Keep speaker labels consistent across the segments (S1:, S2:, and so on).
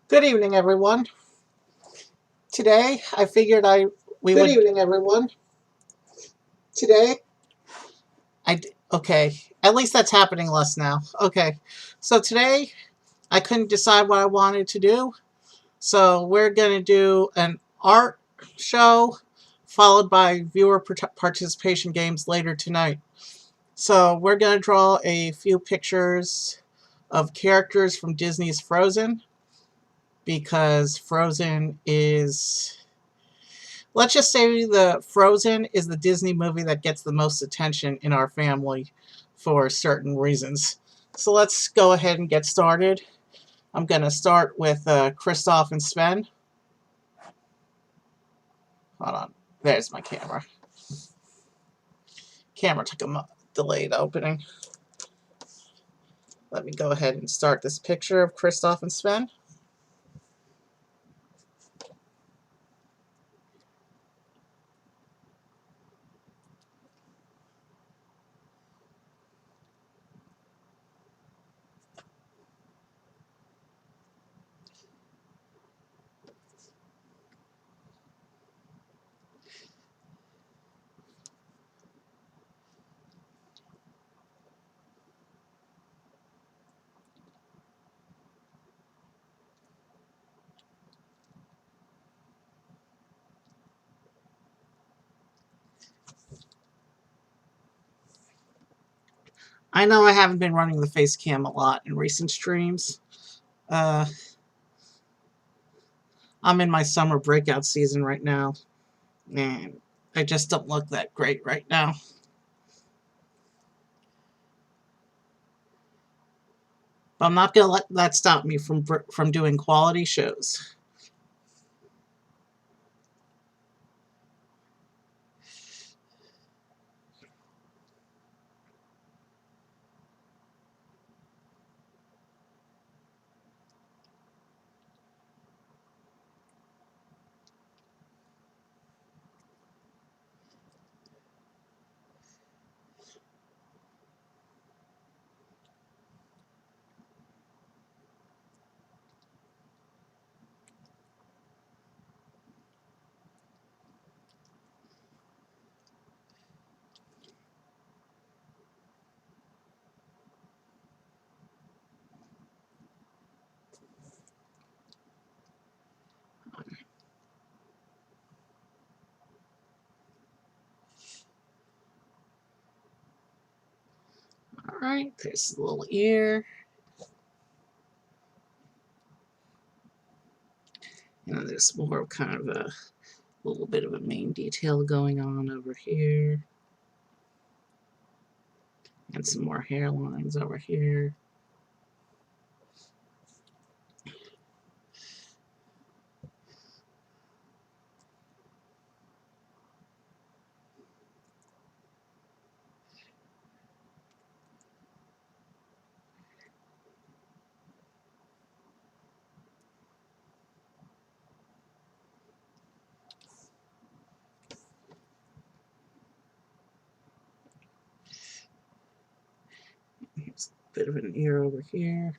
S1: Good evening, everyone. Today, I figured we
S2: Good
S1: would.
S2: evening, everyone. Today,
S1: Okay. At least that's happening less now. Okay. So today, I couldn't decide what I wanted to do. So we're gonna do an art show, followed by viewer participation games later tonight. So we're gonna draw a few pictures of characters from Disney's Frozen because Frozen is, let's just say, the Frozen is the Disney movie that gets the most attention in our family for certain reasons. So let's go ahead and get started. I'm going to start with Kristoff and Sven. Hold on. There's my camera. Camera took a delayed opening. Let me go ahead and start this picture of Kristoff and Sven. I know I haven't been running the face cam a lot in recent streams. Uh, I'm in my summer breakout season right now, and I just don't look that great right now. But I'm not going to let that stop me from doing quality shows. All right, there's a little ear. And there's more kind of a little bit of a main detail going on over here. And some more hairlines over here. Here's a bit of an ear over here.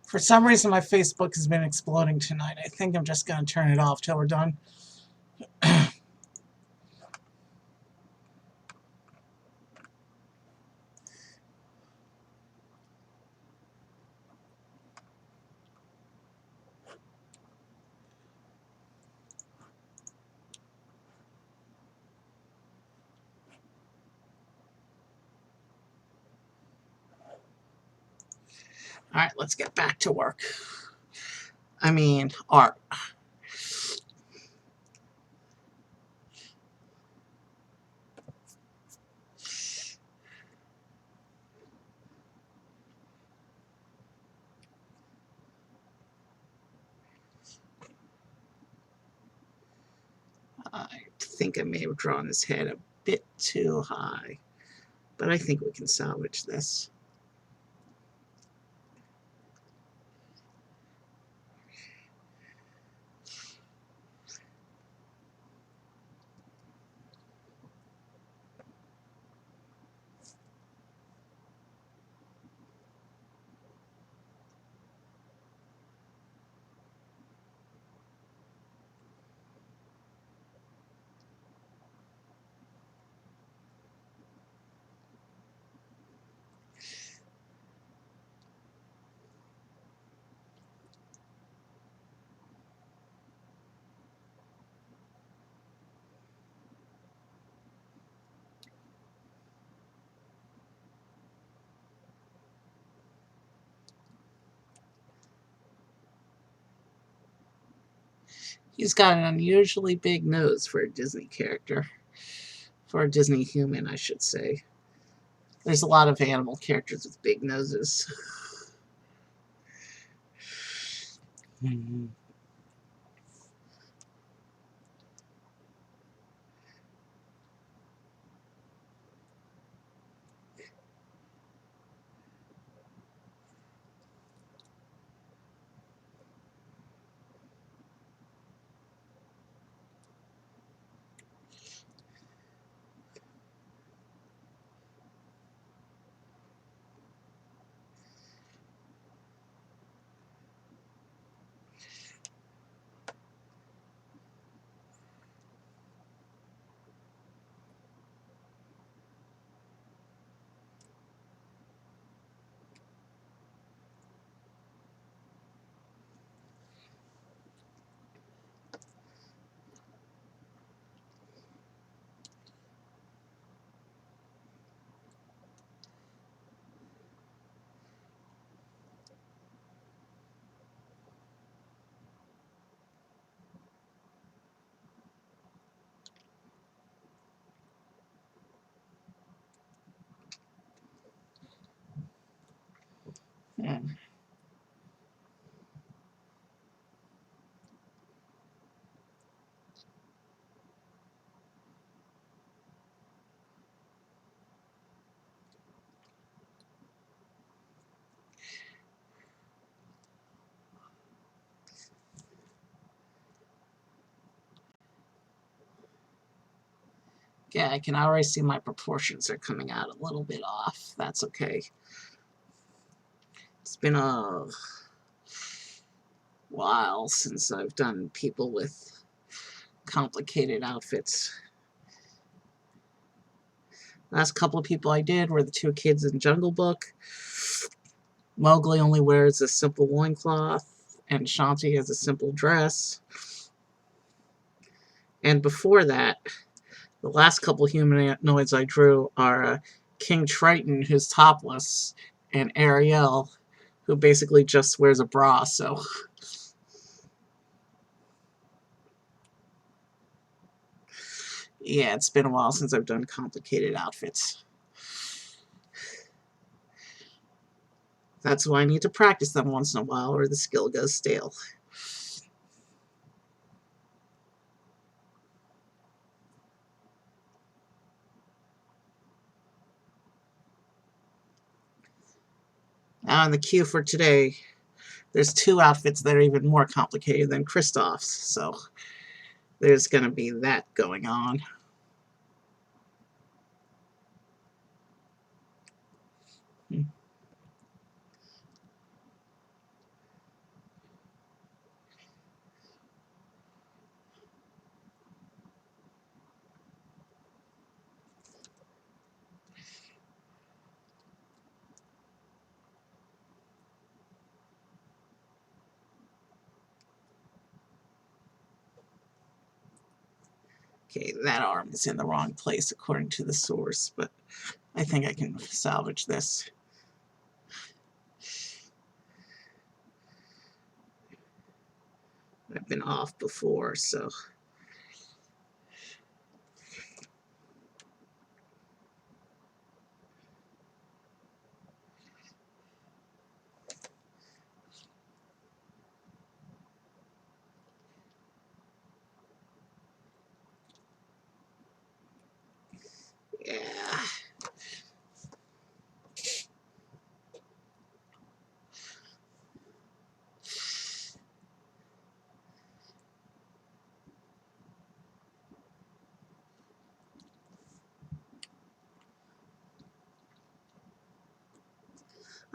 S1: For some reason, my Facebook has been exploding tonight. I think I'm just going to turn it off till we're done. All right, let's get back to work. I mean, art. I think I may have drawn his head a bit too high, but I think we can salvage this. He's got an unusually big nose for a Disney character. For a Disney human, I should say. There's a lot of animal characters with big noses. Yeah, I can already see my proportions are coming out a little bit off. That's okay. It's been a while since I've done people with complicated outfits. Last couple of people I did were the two kids in Jungle Book Mowgli only wears a simple loincloth, and Shanti has a simple dress. And before that, the last couple humanoids I drew are King Triton, who's topless, and Ariel, who basically just wears a bra. So, yeah, it's been a while since I've done complicated outfits. That's why I need to practice them once in a while, or the skill goes stale. Now, in the queue for today, there's two outfits that are even more complicated than Kristoff's, so there's going to be that going on. Okay, that arm is in the wrong place according to the source, but I think I can salvage this. I've been off before, so... yeah.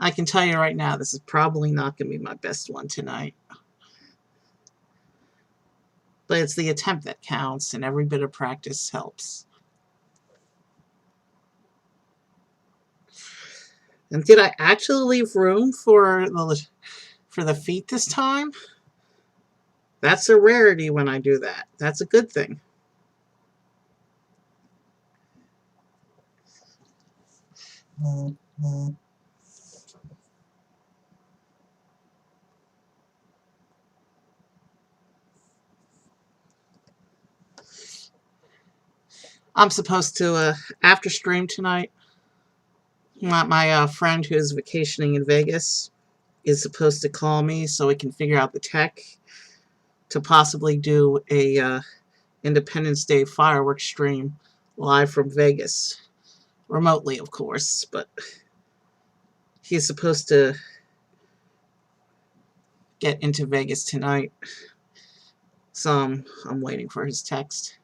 S1: I can tell you right now, this is probably not going to be my best one tonight. But it's the attempt that counts, and every bit of practice helps. And did I actually leave room for the feet this time? That's a rarity when I do that. That's a good thing. I'm supposed to, after stream tonight, my friend who's vacationing in Vegas is supposed to call me so we can figure out the tech to possibly do a Independence Day fireworks stream live from Vegas. Remotely, of course, but he's supposed to get into Vegas tonight. So I'm waiting for his text.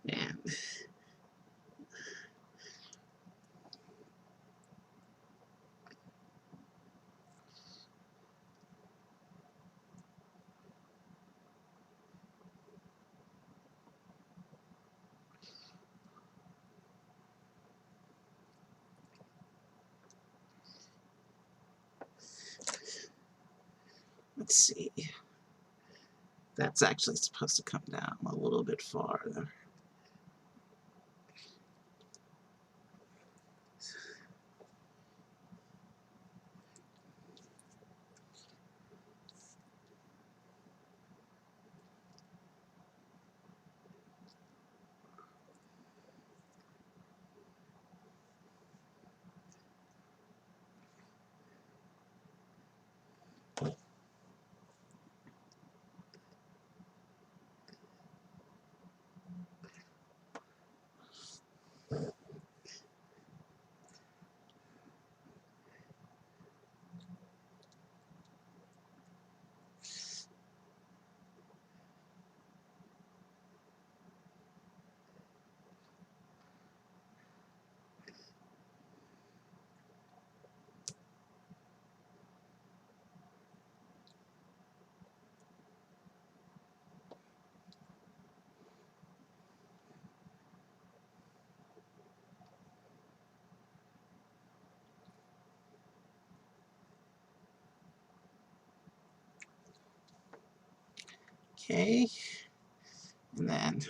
S1: And let's see. That's actually supposed to come down a little bit farther. Okay. And then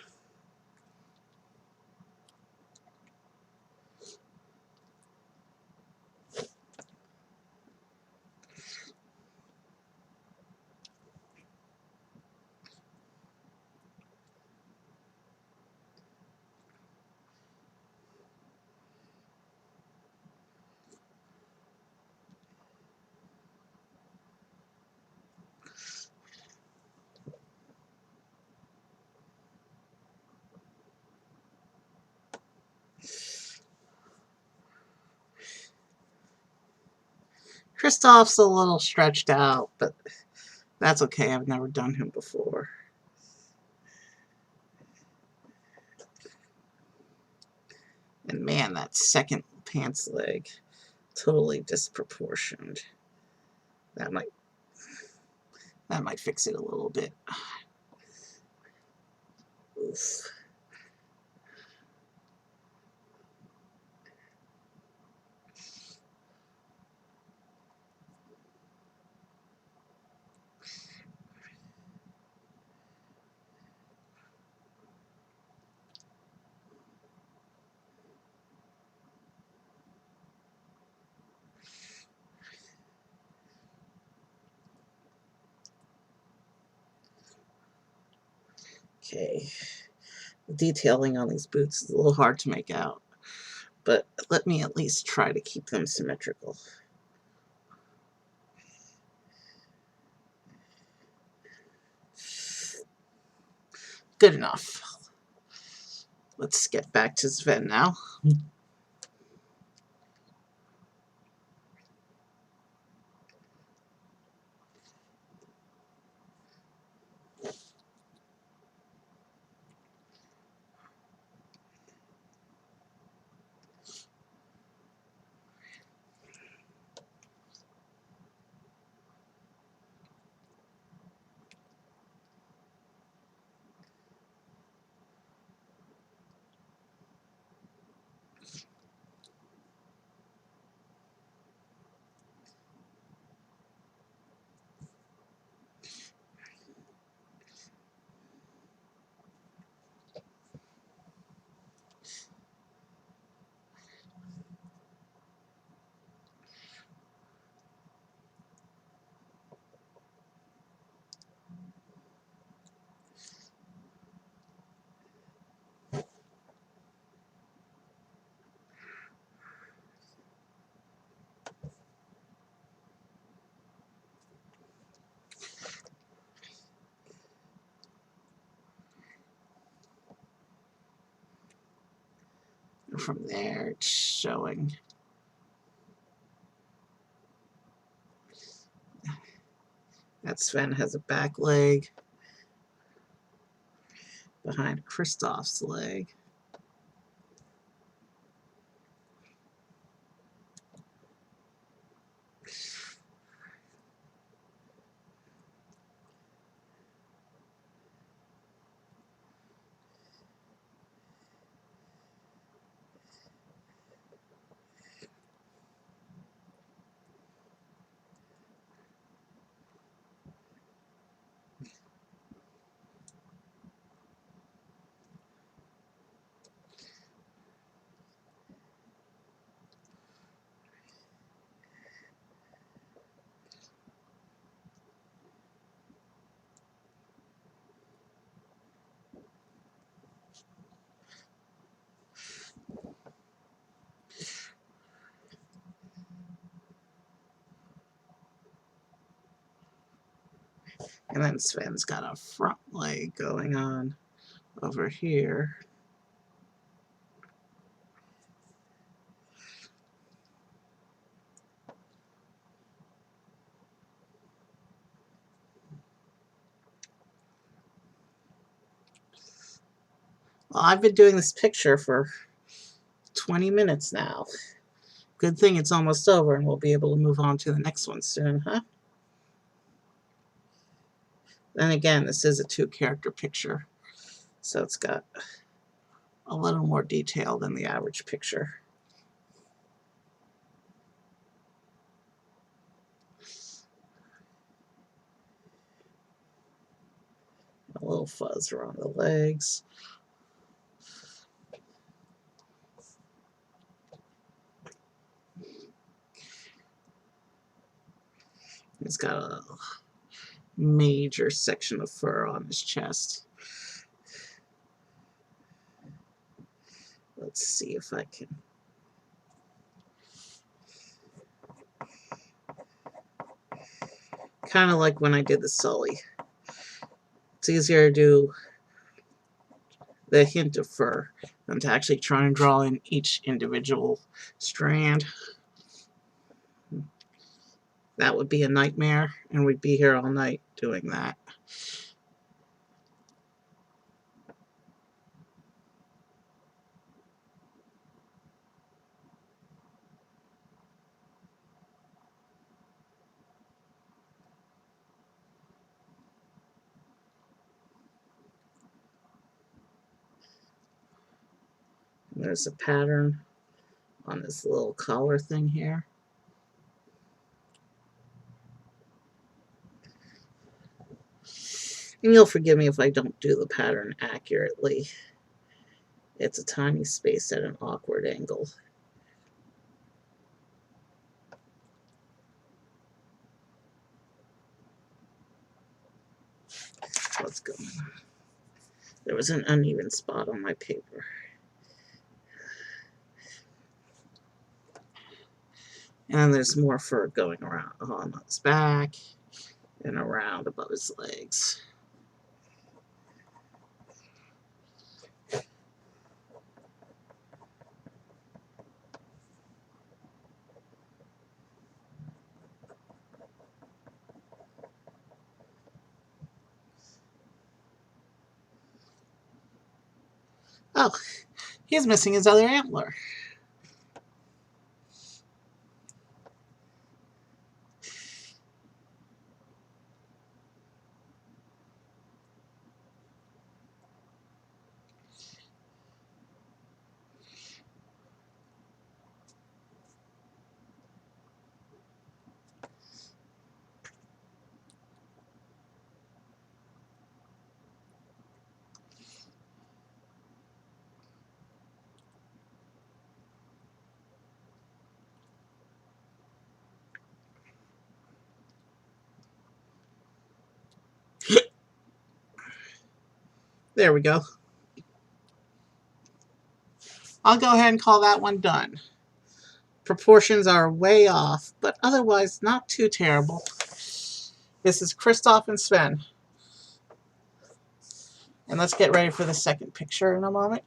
S1: Kristoff's a little stretched out, but that's okay. I've never done him before. And man, that second pants leg, totally disproportioned. That might fix it a little bit. Oof. Okay. The detailing on these boots is a little hard to make out, but let me at least try to keep them symmetrical. Good enough. Let's get back to Sven now. And from there, it's showing that Sven has a back leg behind Kristoff's leg. And then Sven's got a front leg going on over here. Well, I've been doing this picture for 20 minutes now. Good thing it's almost over and we'll be able to move on to the next one soon, huh? Then again, this is a 2-character picture, so it's got a little more detail than the average picture. little fuzz around the legs. He's got a major section of fur on his chest. Let's see if I can. Kind of like when I did the Sully. It's easier to do the hint of fur than to actually try and draw in each individual strand. That would be a nightmare, and we'd be here all night doing that. There's a pattern on this little collar thing here. And you'll forgive me if I don't do the pattern accurately. It's a tiny space at an awkward angle. What's going on? There was an uneven spot on my paper. And then there's more fur going around on his back and around above his legs. Oh, he's missing his other antler. There we go. I'll go ahead and call that one done. Proportions are way off, but otherwise not too terrible. This is Christoph and Sven. And let's get ready for the second picture in a moment.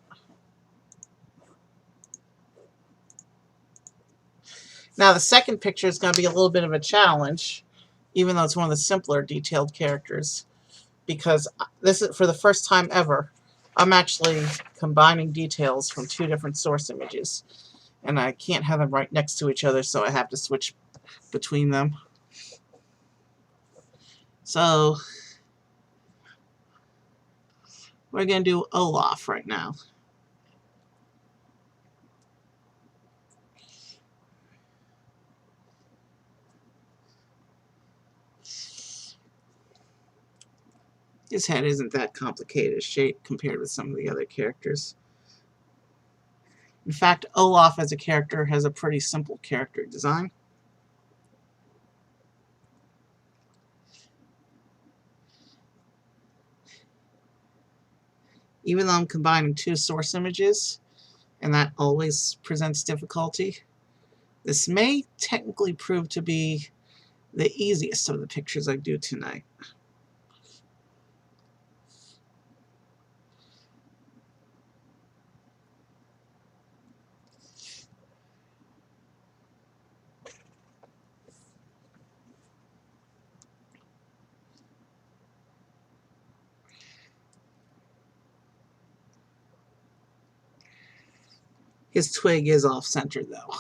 S1: Now the second picture is going to be a little bit of a challenge, even though it's one of the simpler detailed characters, because this is for the first time ever. I'm actually combining details from two different source images, and I can't have them right next to each other, so I have to switch between them. So we're going to do Olaf right now. His head isn't that complicated a shape compared with some of the other characters. In fact, Olaf as a character has a pretty simple character design. Even though I'm combining two source images, and that always presents difficulty, this may technically prove to be the easiest of the pictures I do tonight. His twig is off-center, though.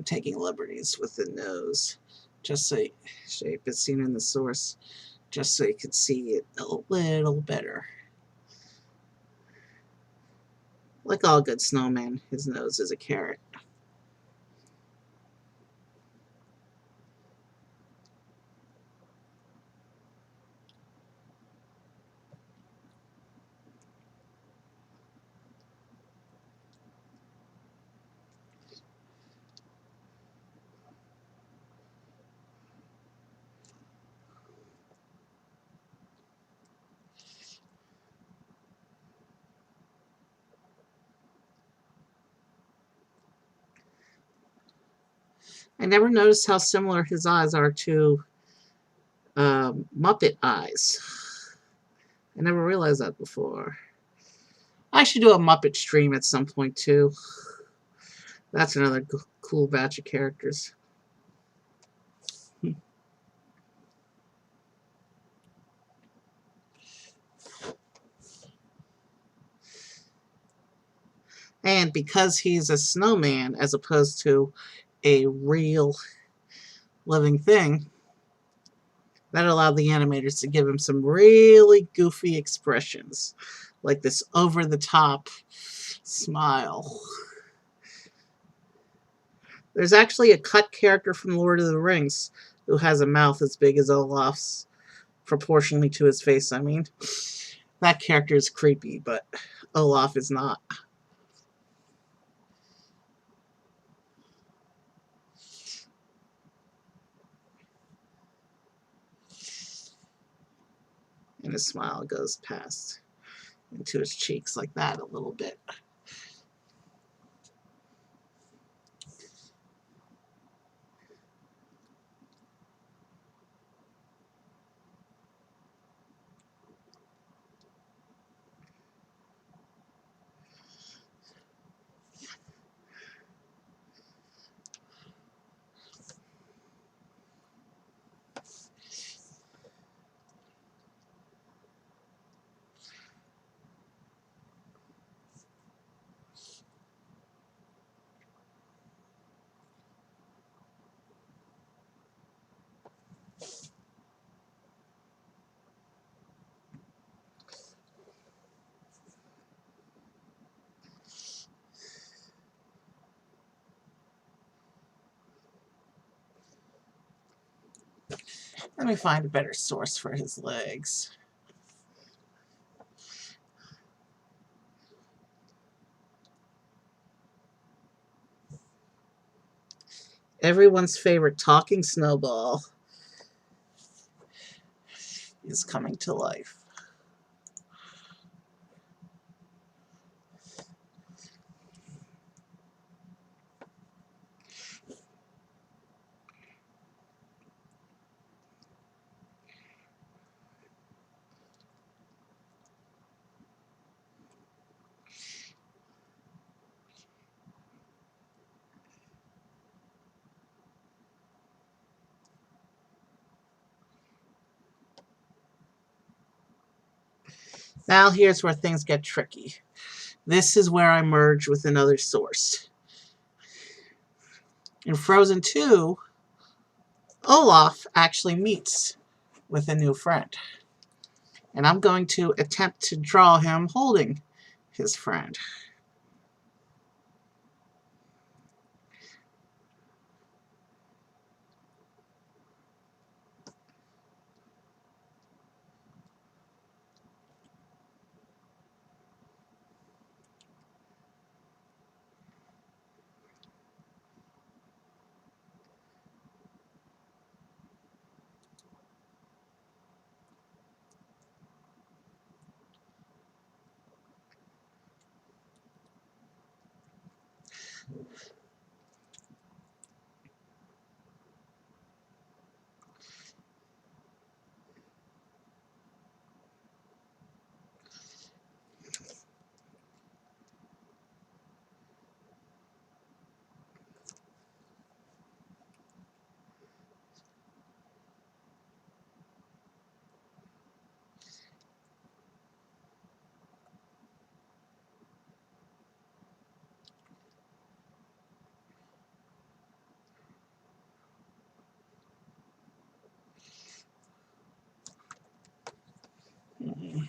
S1: taking liberties with the nose, just so shape is seen in the source, just so you can see it a little better. Like all good snowmen, his nose is a carrot. I never noticed how similar his eyes are to Muppet eyes. I never realized that before. I should do a Muppet stream at some point too. That's another cool batch of characters. And because he's a snowman as opposed to a real living thing, that allowed the animators to give him some really goofy expressions, like this over-the-top smile. There's actually a cut character from Lord of the Rings who has a mouth as big as Olaf's, proportionally to his face, I mean. That character is creepy, but Olaf is not. And his smile goes past into his cheeks like that a little bit. Let me find a better source for his legs. Everyone's favorite talking snowball is coming to life. Now here's where things get tricky. This is where I merge with another source. In Frozen 2, Olaf actually meets with a new friend. And I'm going to attempt to draw him holding his friend. Hmm.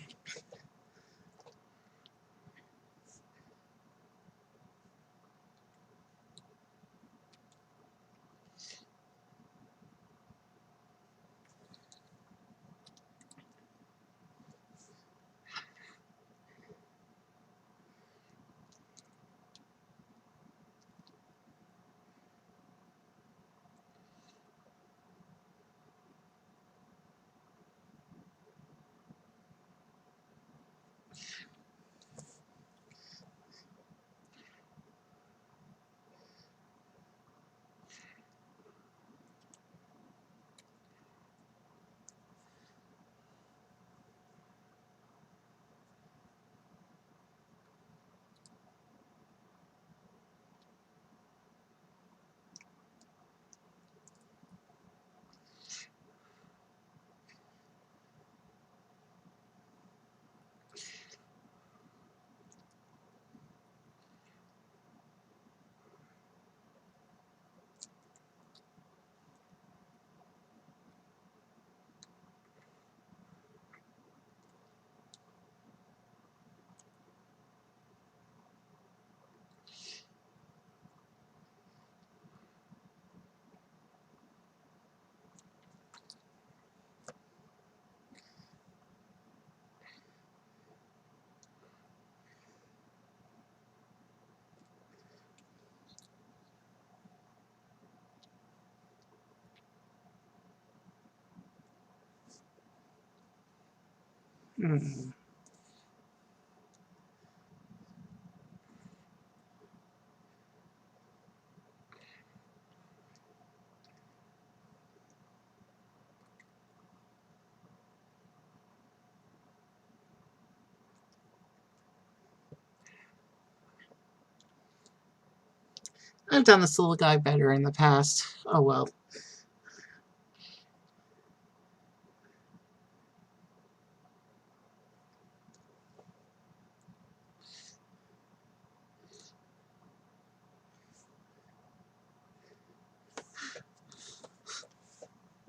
S1: I've done this little guy better in the past. Oh well.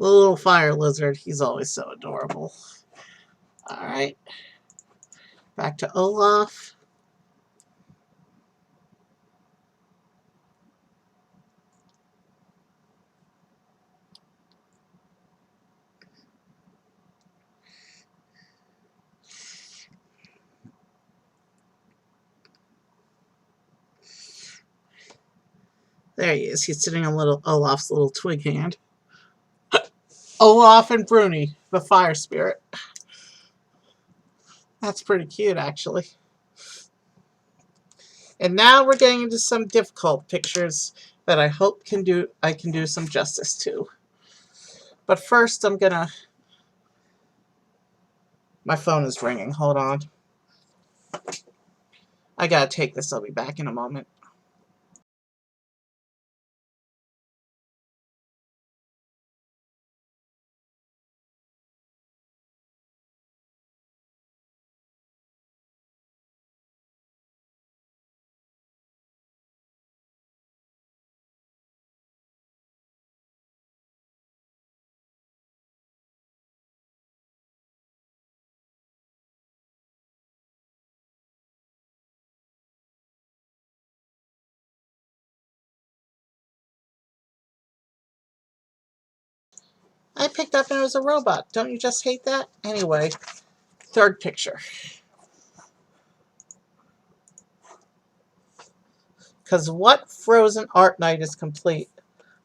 S1: The little fire lizard, he's always so adorable. Alright, back to Olaf. There he is. He's sitting on little Olaf's little twig hand. Olaf and Bruni, the fire spirit. That's pretty cute, actually. And now we're getting into some difficult pictures that I hope I can do some justice to. But first, I'm gonna. My phone is ringing. Hold on. I gotta take this. I'll be back in a moment. I picked up and it was a robot. Don't you just hate that? Anyway, third picture. Because what Frozen art night is complete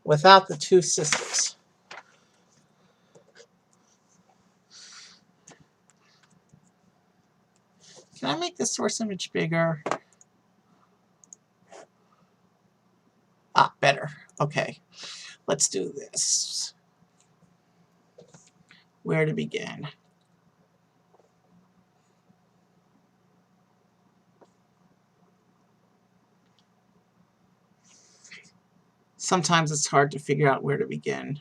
S1: without the two sisters? Can I make the source image bigger? Ah, better. Okay, let's do this. Where to begin? Sometimes it's hard to figure out where to begin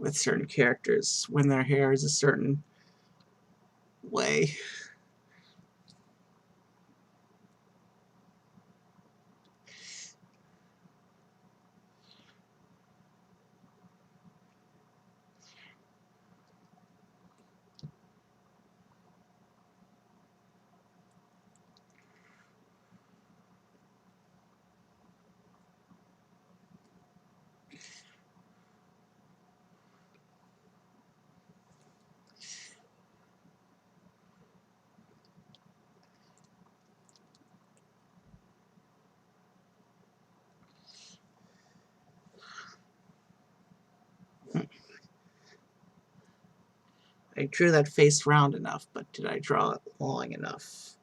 S1: with certain characters when their hair is a certain way. I drew that face round enough, but did I draw it long enough?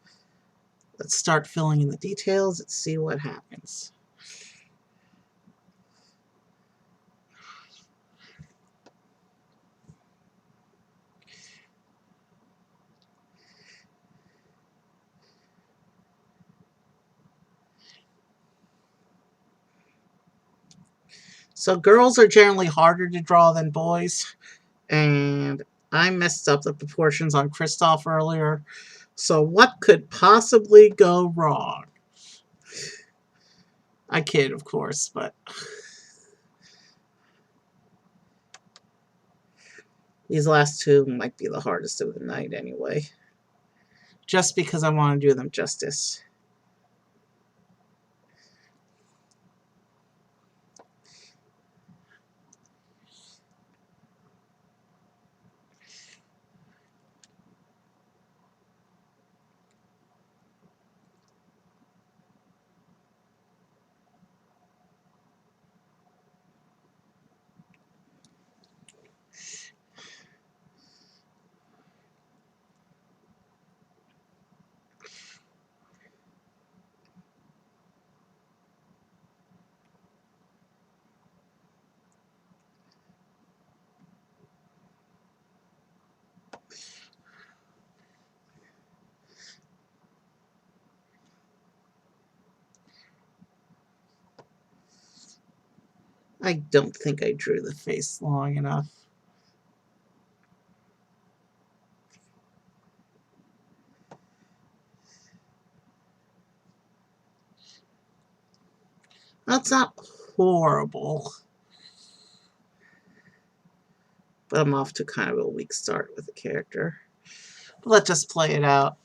S1: Let's start filling in the details and see what happens. So girls are generally harder to draw than boys, and I messed up the proportions on Kristoff earlier. So what could possibly go wrong? I kid, of course, but these last two might be the hardest of the night anyway. Just because I want to do them justice. I don't think I drew the face long enough. That's not horrible. But I'm off to kind of a weak start with the character. Let's just play it out.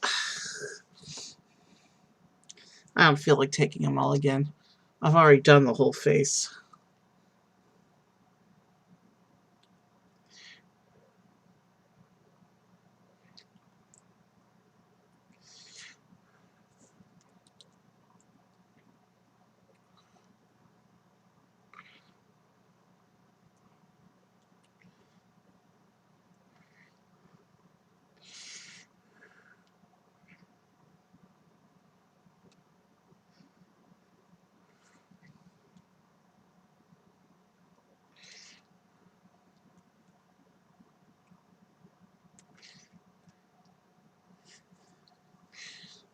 S1: I don't feel like taking them all again. I've already done the whole face.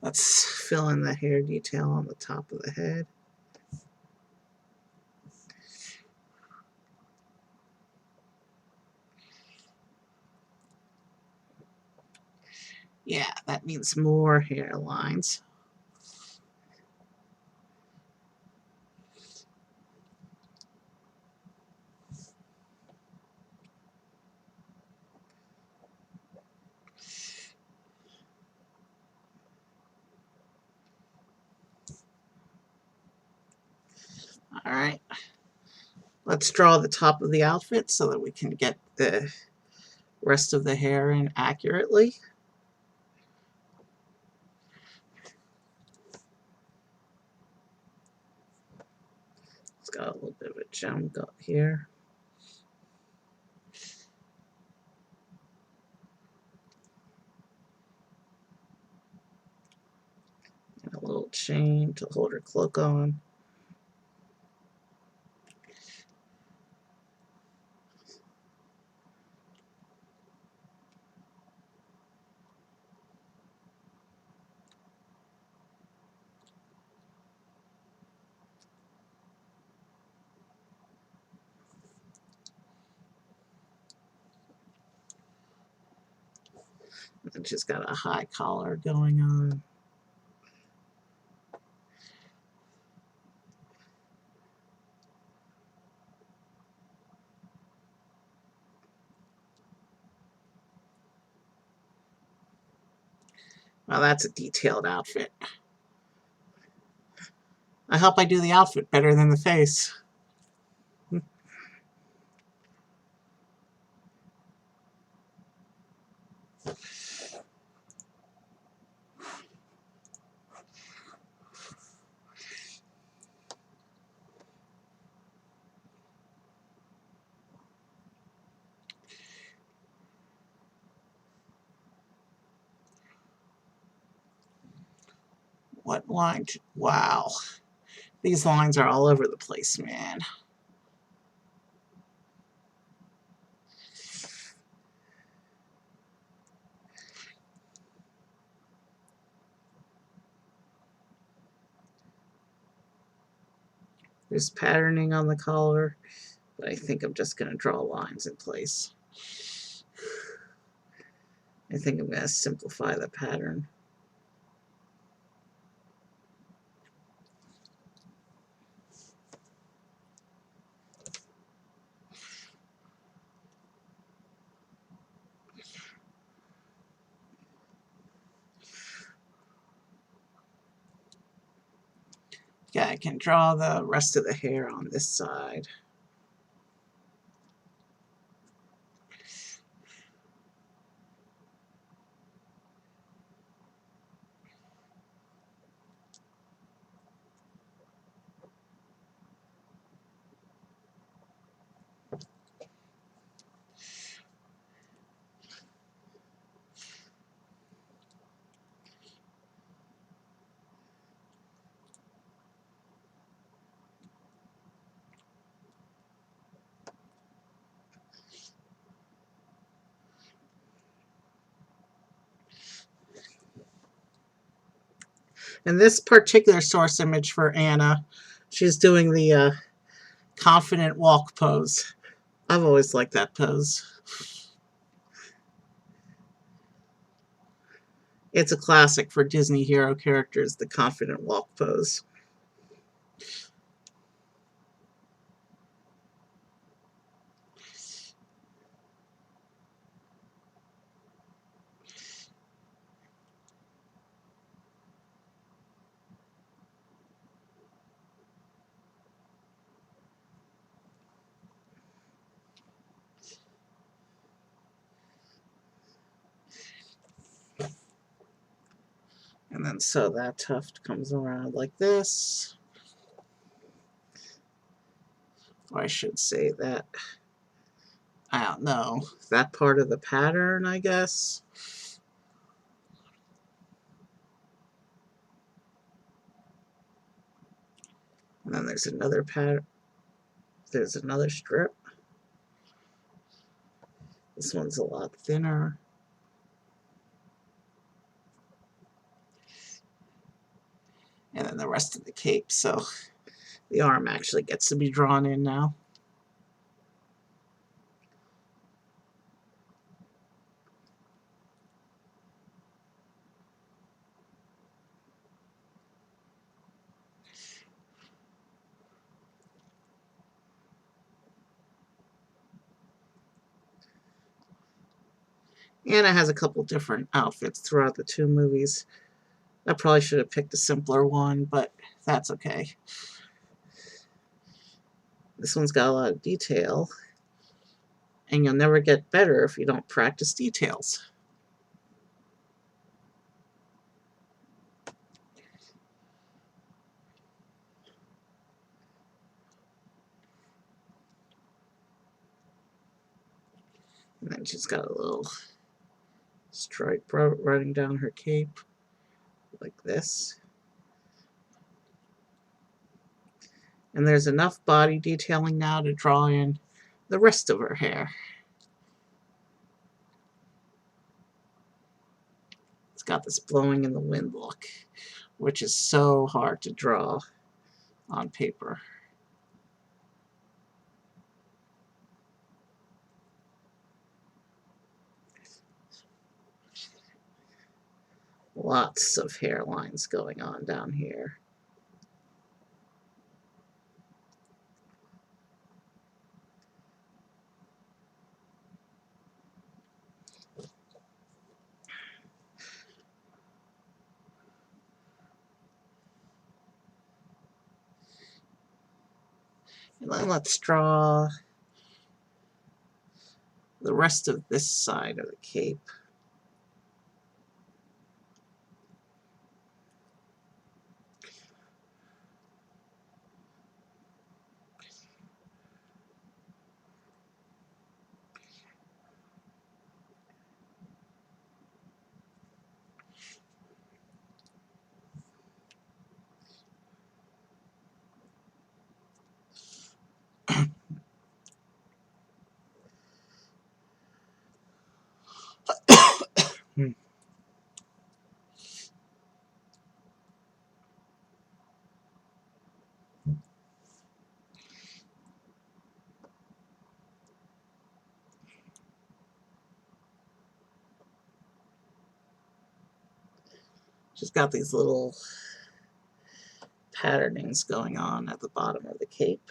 S1: Let's fill in the hair detail on the top of the head. Yeah, that means more hairlines. All right. Let's draw the top of the outfit so that we can get the rest of the hair in accurately. It's got a little bit of a jump up here. And a little chain to hold her cloak on. And she's got a high collar going on. Well, that's a detailed outfit. I hope I do the outfit better than the face. What line? Wow. These lines are all over the place, man. There's patterning on the collar, but I think I'm just going to draw lines in place. I think I'm going to simplify the pattern. Yeah, I can draw the rest of the hair on this side. In this particular source image for Anna, she's doing the confident walk pose. I've always liked that pose. It's a classic for Disney hero characters, the confident walk pose. And then so that tuft comes around like this. Or I should say that, I don't know, that part of the pattern, I guess. And then there's another pattern. There's another strip. This one's a lot thinner. And then the rest of the cape, so the arm actually gets to be drawn in now. Anna has a couple different outfits throughout the two movies. I probably should have picked a simpler one, but that's okay. This one's got a lot of detail, and you'll never get better if you don't practice details. And then she's got a little stripe running down her cape, like this. And there's enough body detailing now to draw in the rest of her hair. It's got this blowing in the wind look, which is so hard to draw on paper. Lots of hairlines going on down here. And then let's draw the rest of this side of the cape. She's got these little patternings going on at the bottom of the cape.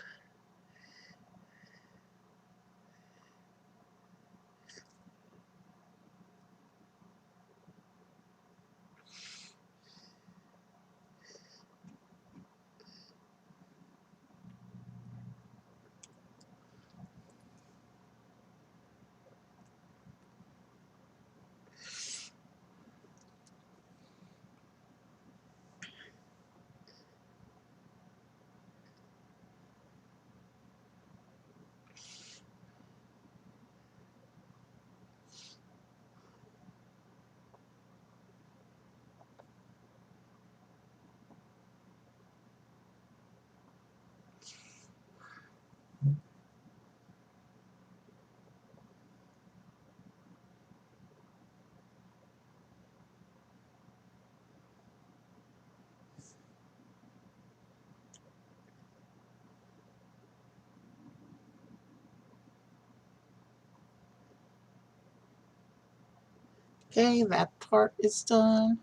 S1: Okay, that part is done.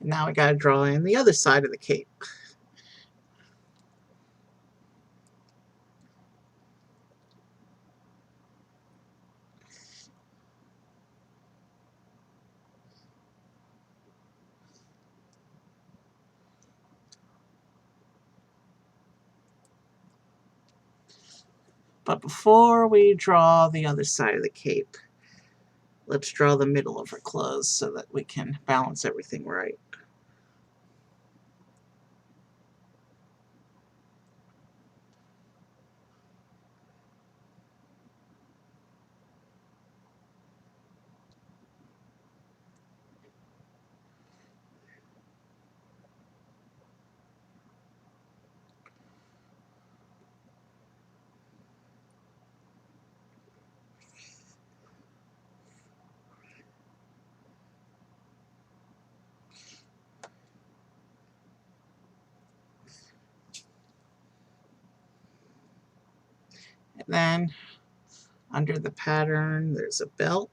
S1: And now we gotta draw in the other side of the cape. But before we draw the other side of the cape, let's draw the middle of her clothes so that we can balance everything right. And then under the pattern, there's a belt.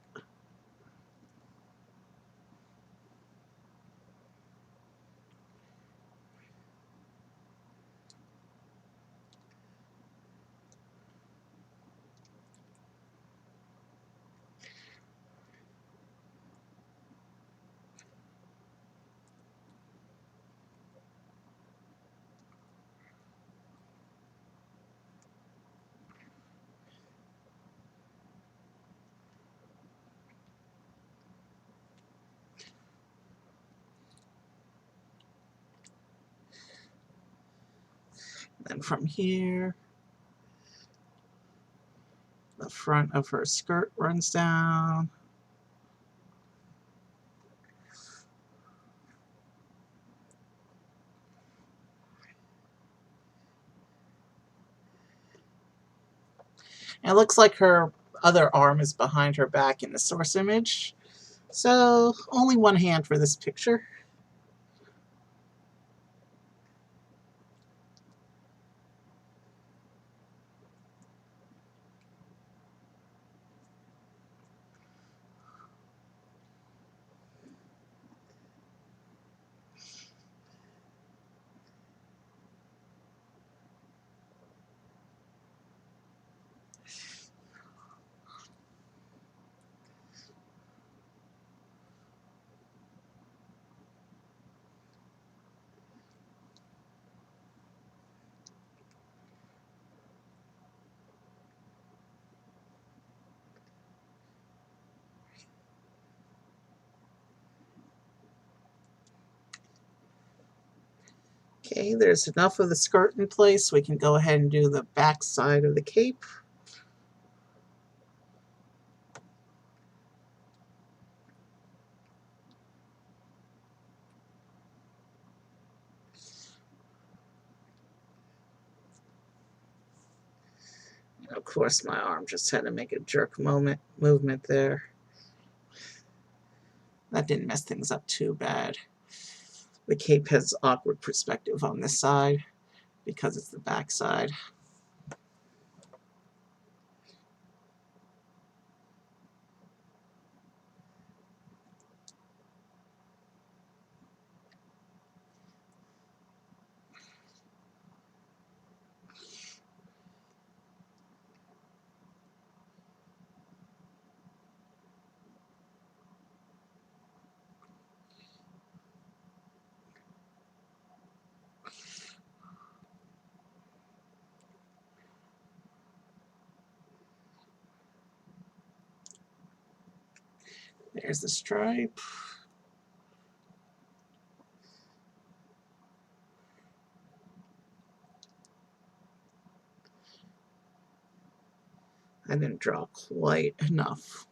S1: Then from here, the front of her skirt runs down. And it looks like her other arm is behind her back in the source image. So only one hand for this picture. Okay, there's enough of the skirt in place. We can go ahead and do the back side of the cape. Of course, my arm just had to make a jerk movement there. That didn't mess things up too bad. The cape has awkward perspective on this side because it's the back side. There's the stripe. I didn't draw quite enough.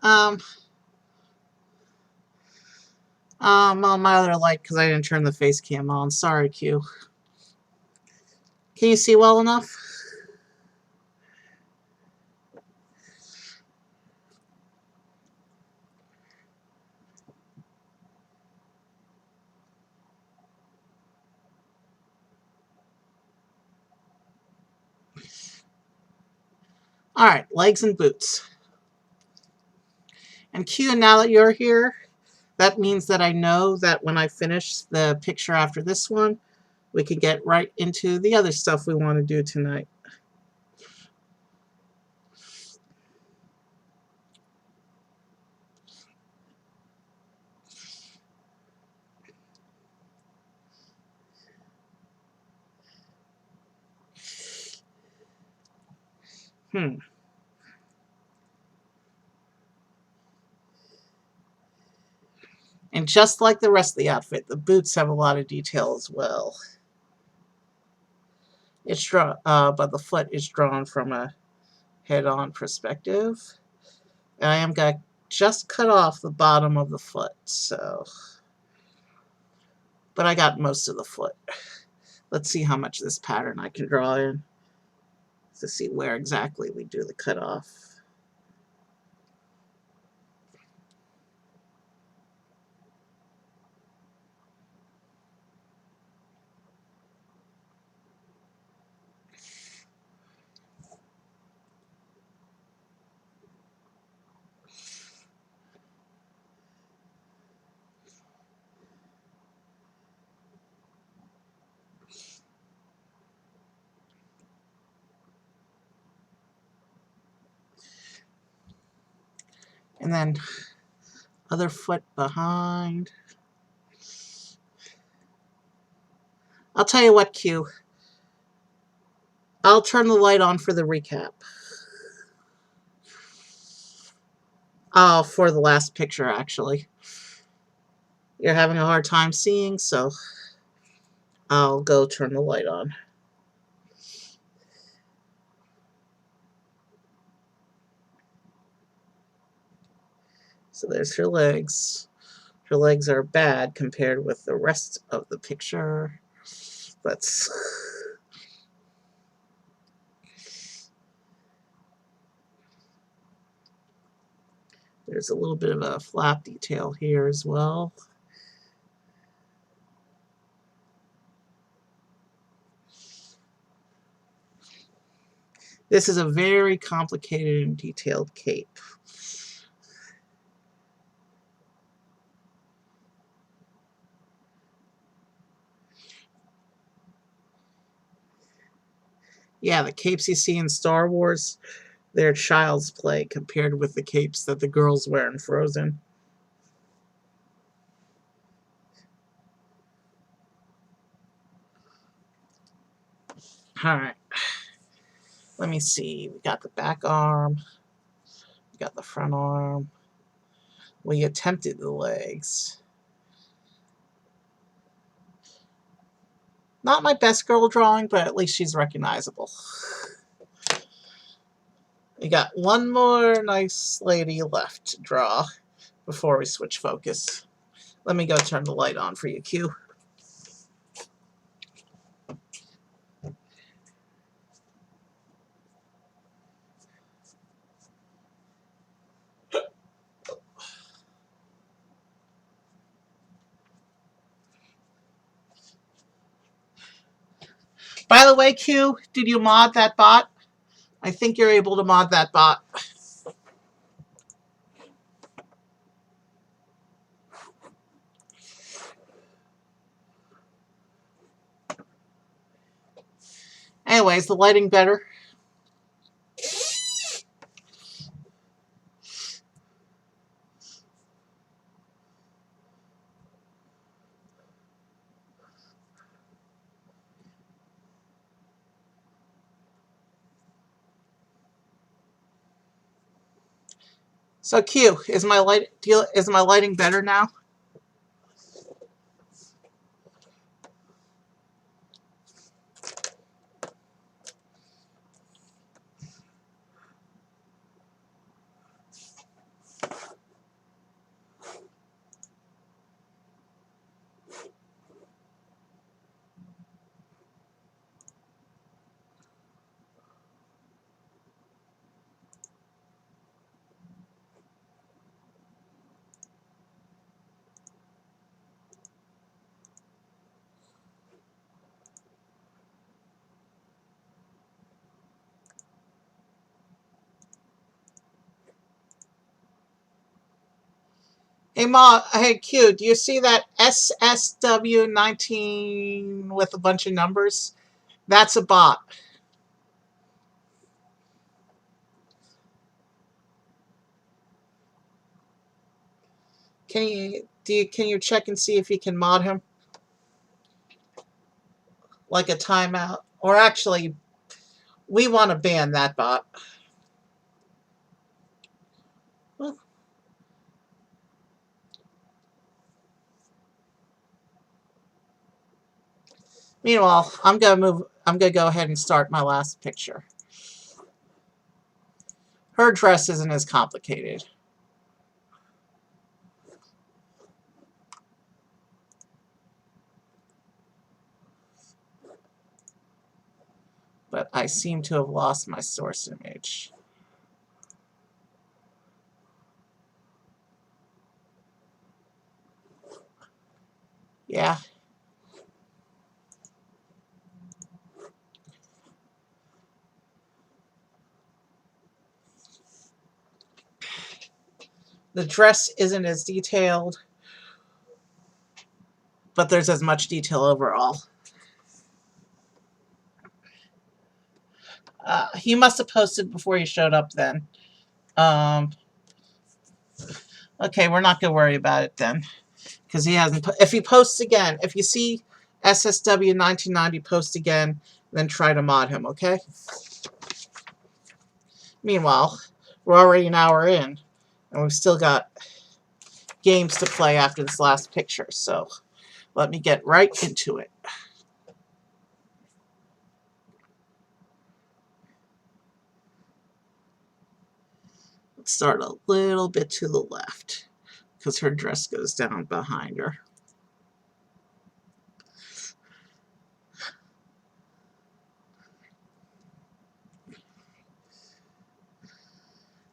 S1: Um, on my other light because I didn't turn the face cam on. Sorry, Q. Can you see well enough? All right, legs and boots. And Q, now that you're here, that means that I know that when I finish the picture after this one, we can get right into the other stuff we want to do tonight. And just like the rest of the outfit, the boots have a lot of detail as well. It's but the foot is drawn from a head-on perspective. And I am going to just cut off the bottom of the foot, so. But I got most of the foot. Let's see how much of this pattern I can draw in to see where exactly we do the cutoff. And then other foot behind. I'll tell you what, Q. I'll turn the light on for the recap. Oh, for the last picture, actually. You're having a hard time seeing, so I'll go turn the light on. So there's her legs. Her legs are bad compared with the rest of the picture. Let's... There's a little bit of a flap detail here as well. This is a very complicated and detailed cape. Yeah, the capes you see in Star Wars, they're child's play compared with the capes that the girls wear in Frozen. Alright. Let me see. We got the back arm. We got the front arm. We attempted the legs. Not my best girl drawing, but at least she's recognizable. We got one more nice lady left to draw before we switch focus. Let me go turn the light on for you, Q. By the way, Q, did you mod that bot? I think you're able to mod that bot. Anyways, the lighting better. So Q, is my lighting better now? Hey Q, do you see that SSW19 with a bunch of numbers? That's a bot. Can you check and see if you can mod him? Like a timeout. Or actually, we want to ban that bot. Well, meanwhile, I'm gonna go ahead and start my last picture. Her dress isn't as complicated. But I seem to have lost my source image. Yeah. The dress isn't as detailed, but there's as much detail overall. He must have posted before he showed up then. Okay, we're not going to worry about it then. Because he hasn't... If he posts again, if you see SSW1990 post again, then try to mod him, okay? Meanwhile, we're already an hour in, and we've still got games to play after this last picture, so let me get right into it. Let's start a little bit to the left, because her dress goes down behind her.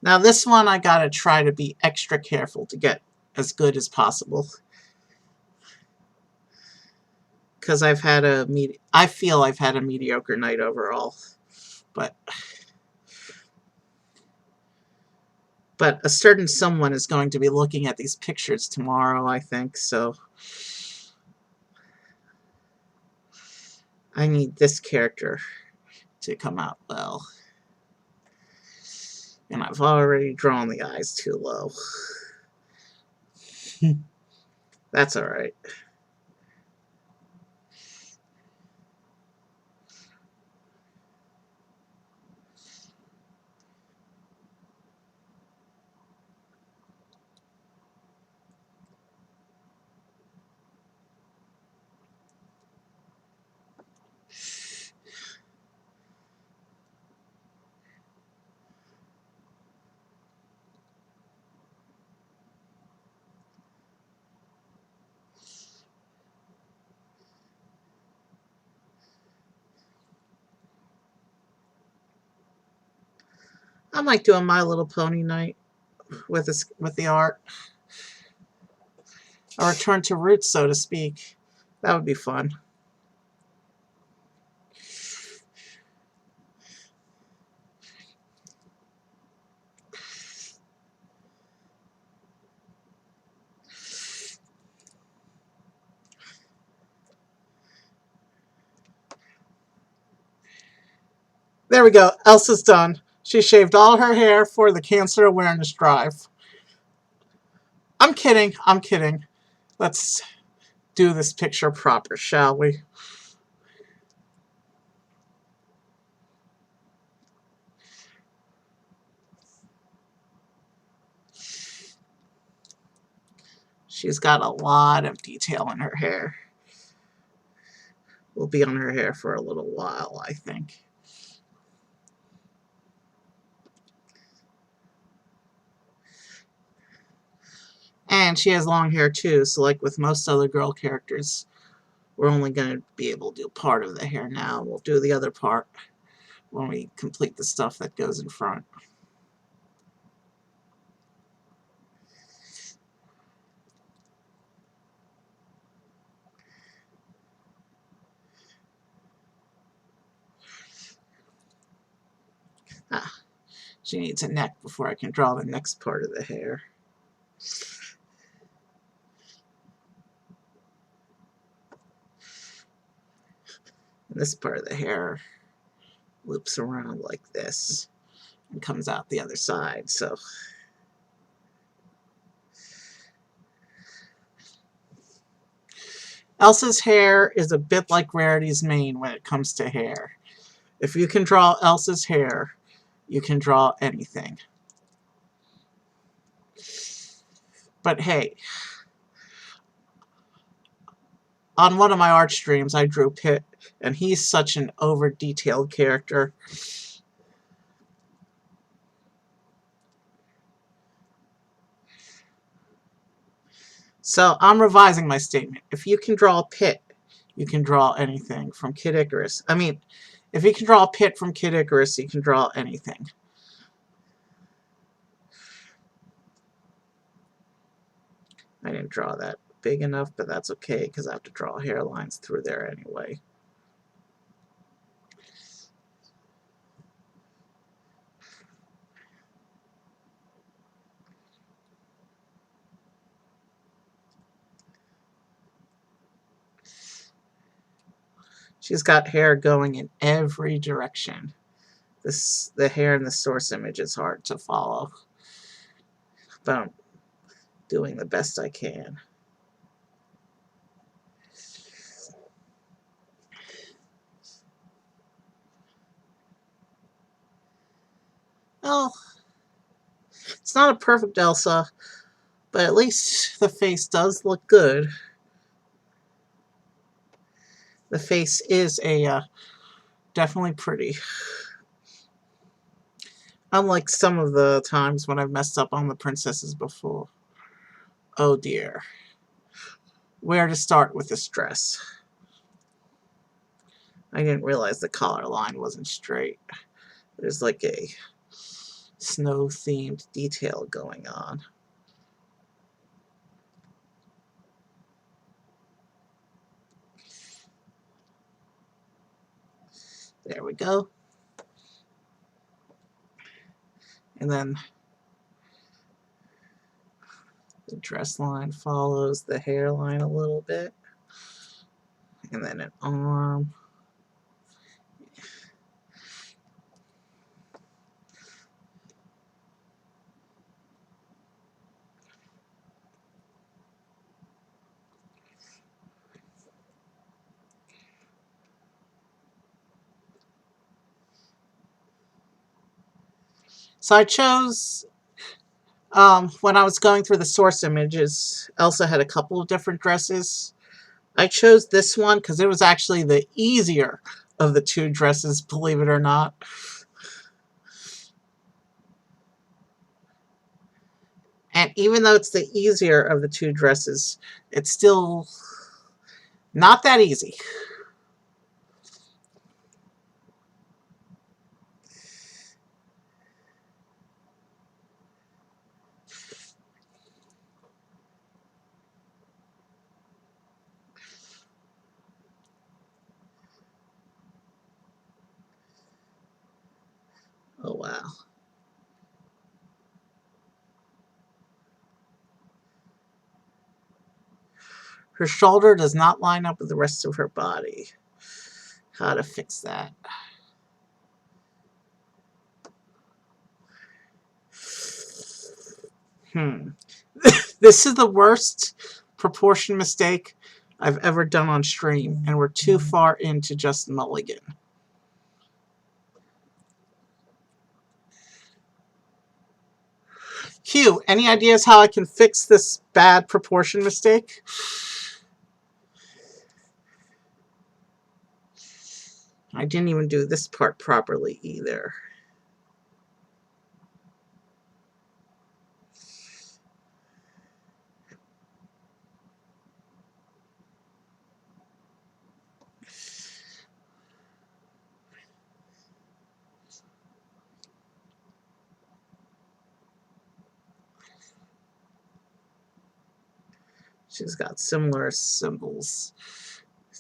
S1: Now this one I gotta try to be extra careful to get as good as possible. Because I feel I've had a mediocre night overall. But a certain someone is going to be looking at these pictures tomorrow, I think, so I need this character to come out well. And I've already drawn the eyes too low. That's alright. I might do a My Little Pony night with the art. A return to roots, so to speak. That would be fun. There we go. Elsa's done. She shaved all her hair for the cancer awareness drive. I'm kidding. I'm kidding. Let's do this picture proper, shall we? She's got a lot of detail in her hair. Will be on her hair for a little while, I think. And she has long hair too, so like with most other girl characters, we're only going to be able to do part of the hair now. We'll do the other part when we complete the stuff that goes in front. Ah, she needs a neck before I can draw the next part of the hair. And this part of the hair loops around like this and comes out the other side, so Elsa's hair is a bit like Rarity's mane when it comes to hair. If you can draw Elsa's hair, you can draw anything. But hey, on one of my art streams, I drew Pit, and he's such an over-detailed character. So I'm revising my statement. If you can draw Pit, you can draw anything from Kid Icarus. I mean, if you can draw Pit from Kid Icarus, you can draw anything. I didn't draw that big enough, but that's okay because I have to draw hairlines through there anyway. She's got hair going in every direction. The hair in the source image is hard to follow, but I'm doing the best I can. Well, it's not a perfect Elsa, but at least the face does look good. The face is definitely pretty. Unlike some of the times when I've messed up on the princesses before. Oh dear. Where to start with this dress? I didn't realize the collar line wasn't straight. There's like a snow-themed detail going on. There we go. And then the dress line follows the hairline a little bit. And then an arm. So I chose, when I was going through the source images, Elsa had a couple of different dresses. I chose this one because it was actually the easier of the two dresses, believe it or not. And even though it's the easier of the two dresses, it's still not that easy. Oh, wow. Her shoulder does not line up with the rest of her body. How to fix that? This is the worst proportion mistake I've ever done on stream, and we're too far into just mulligan. Q, any ideas how I can fix this bad proportion mistake? I didn't even do this part properly either. She's got similar symbols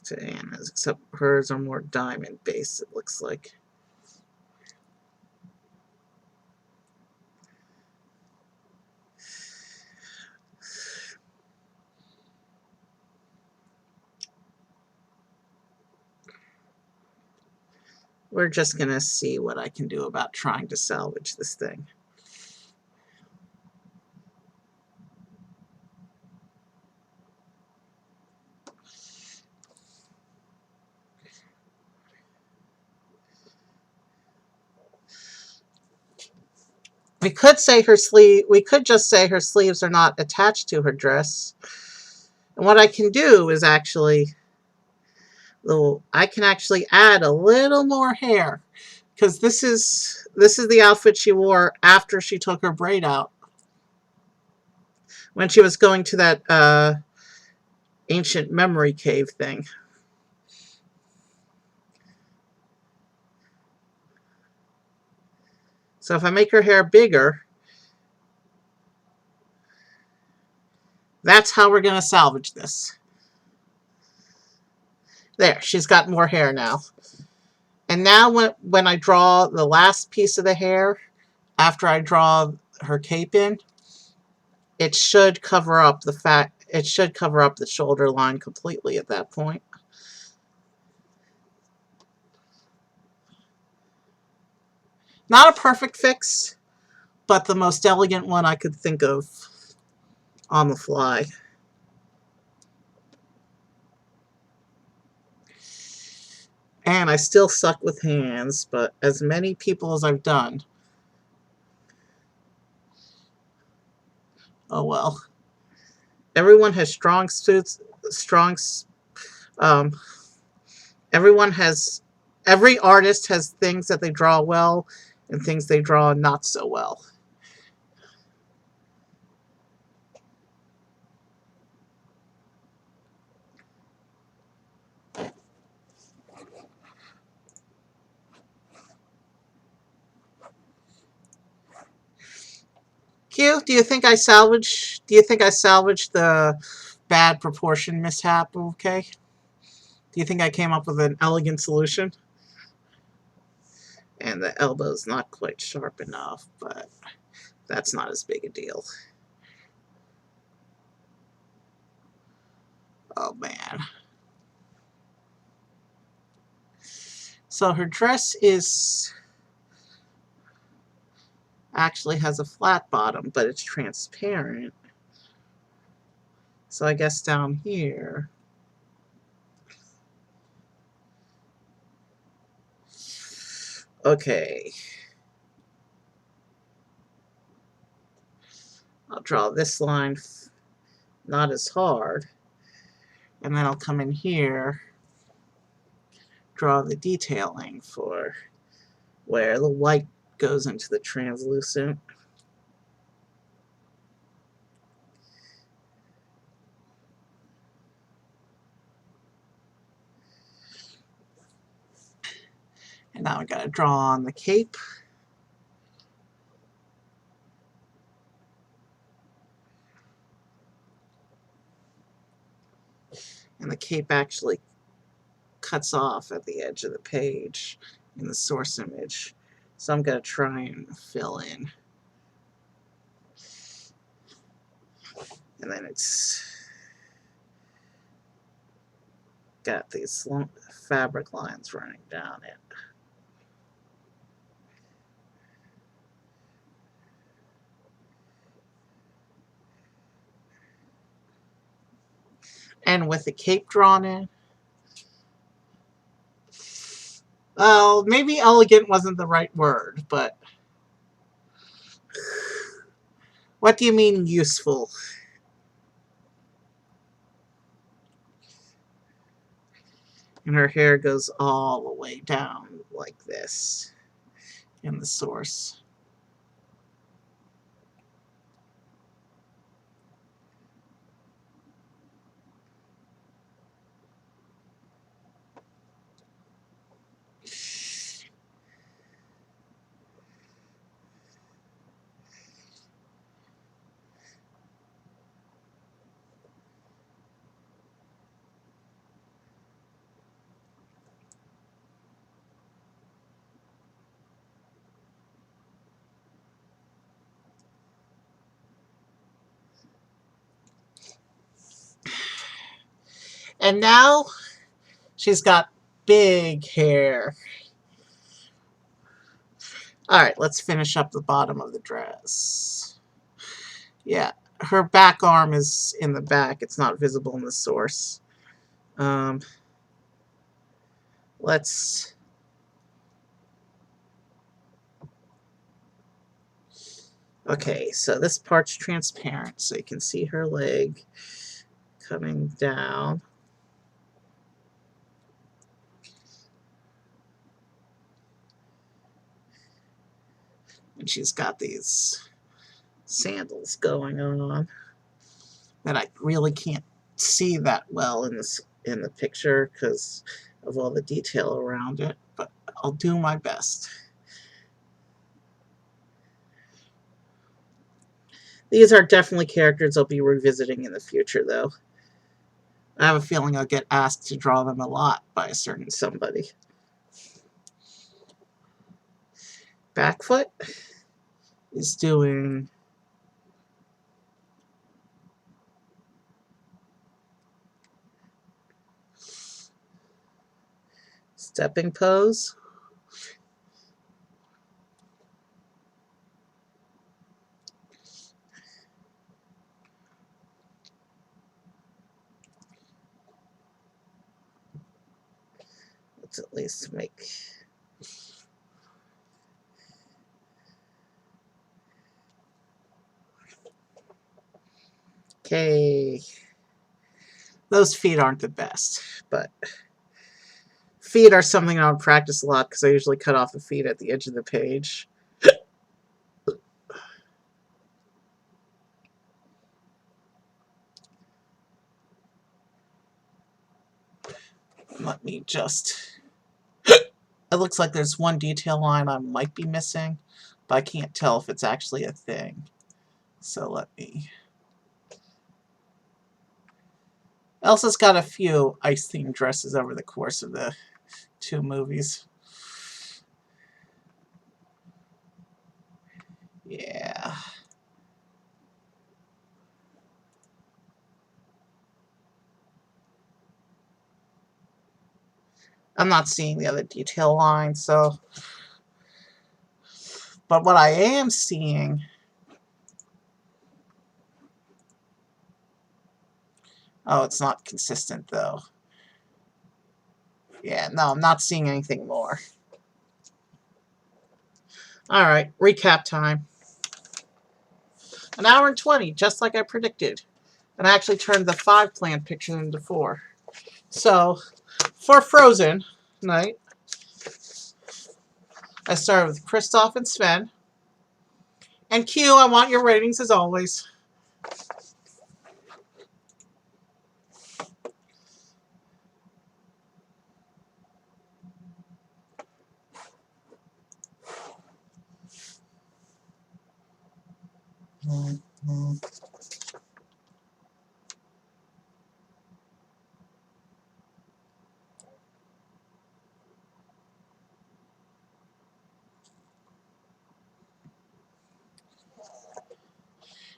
S1: to Anna's, except hers are more diamond based, it looks like. We're just going to see what I can do about trying to salvage this thing. We could say her sleeve. We could just say her sleeves are not attached to her dress. And what I can do is actually, I can actually add a little more hair, because this is the outfit she wore after she took her braid out, when she was going to that ancient memory cave thing. So if I make her hair bigger, that's how we're going to salvage this. There, she's got more hair now. And now when I draw the last piece of the hair, after I draw her cape in, it should cover up the shoulder line completely at that point. Not a perfect fix, but the most elegant one I could think of on the fly. And I still suck with hands, but as many people as I've done, oh well. Everyone has strong suits, every artist has things that they draw well and things they draw not so well. Q, do you think I salvaged the bad proportion mishap okay? Do you think I came up with an elegant solution? And the elbow's not quite sharp enough, but that's not as big a deal. Oh man. So her dress actually has a flat bottom, but it's transparent. So I guess down here, okay, I'll draw this line not as hard, and then I'll come in here, draw the detailing for where the white goes into the translucent. And now I gotta draw on the cape. And the cape actually cuts off at the edge of the page in the source image. So I'm gonna try and fill in. And then it's got these fabric lines running down it. and with the cape drawn in. Well, maybe elegant wasn't the right word, but what do you mean useful? And her hair goes all the way down like this in the source. And now she's got big hair. All right, let's finish up the bottom of the dress. Yeah, her back arm is in the back. It's not visible in the source. Let's... Okay, so this part's transparent, so you can see her leg coming down. And she's got these sandals going on that I really can't see that well in the picture because of all the detail around it, but I'll do my best. These are definitely characters I'll be revisiting in the future, though. I have a feeling I'll get asked to draw them a lot by a certain somebody. Backfoot is doing stepping pose. Let's at least make... Okay. Those feet aren't the best, but feet are something I don't practice a lot because I usually cut off the feet at the edge of the page. Let me just... It looks like there's one detail line I might be missing, but I can't tell if it's actually a thing. So let me... Elsa's got a few ice-themed dresses over the course of the 2 movies. Yeah. I'm not seeing the other detail line, so... But what I am seeing... Oh, it's not consistent, though. Yeah, no, I'm not seeing anything more. Alright, recap time. 1 hour and 20, just like I predicted. And I actually turned the 5 planned picture into 4. So, for Frozen night, I started with Kristoff and Sven. And Q, I want your ratings as always.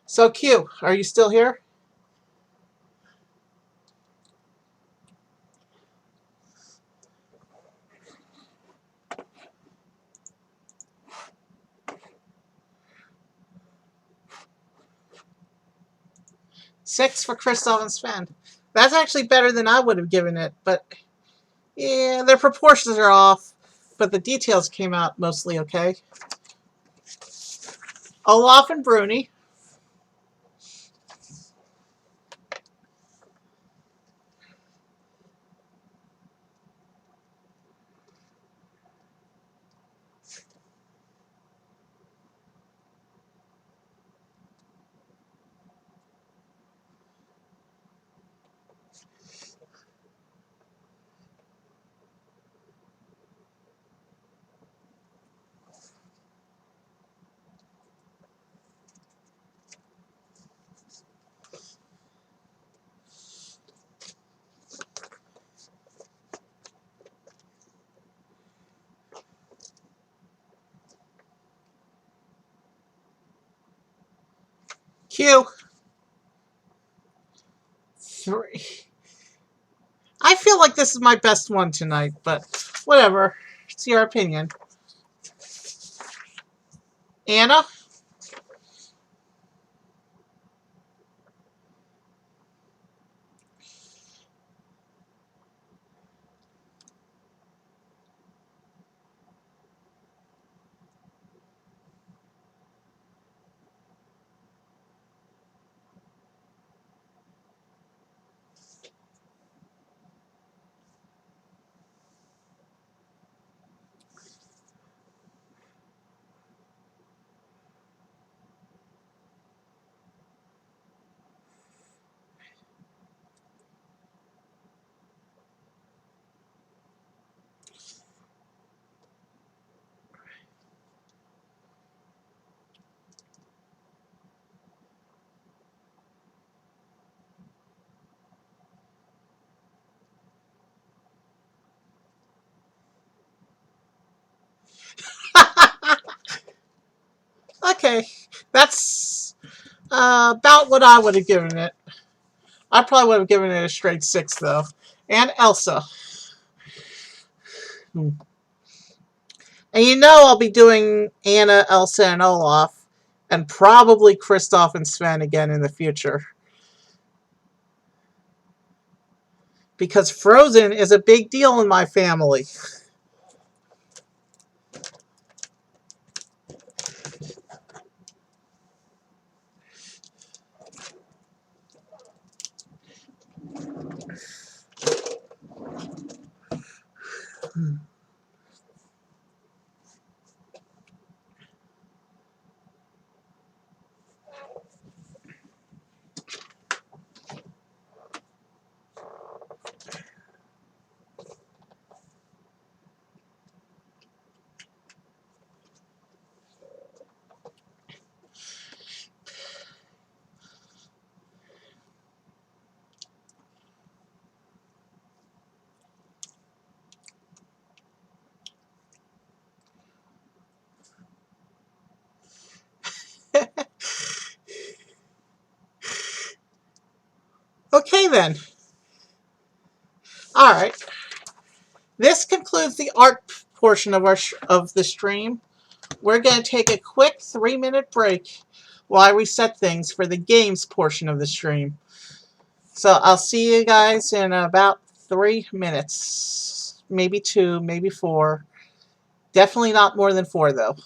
S1: So Q, are you still here? Six for Kristoff and Sven. That's actually better than I would have given it, but yeah, their proportions are off, but the details came out mostly okay. Olaf and Bruni. Q. 3. I feel like this is my best one tonight, but whatever. It's your opinion. Anna. Okay, that's about what I would have given it. I probably would have given it a straight 6, though. And Elsa. And you know I'll be doing Anna, Elsa, and Olaf, and probably Kristoff and Sven again in the future. Because Frozen is a big deal in my family. Okay then. Alright. This concludes the art portion of of the stream. We're going to take a quick 3-minute break while I reset things for the games portion of the stream. So I'll see you guys in about 3 minutes. Maybe 2, maybe 4. Definitely not more than 4, though.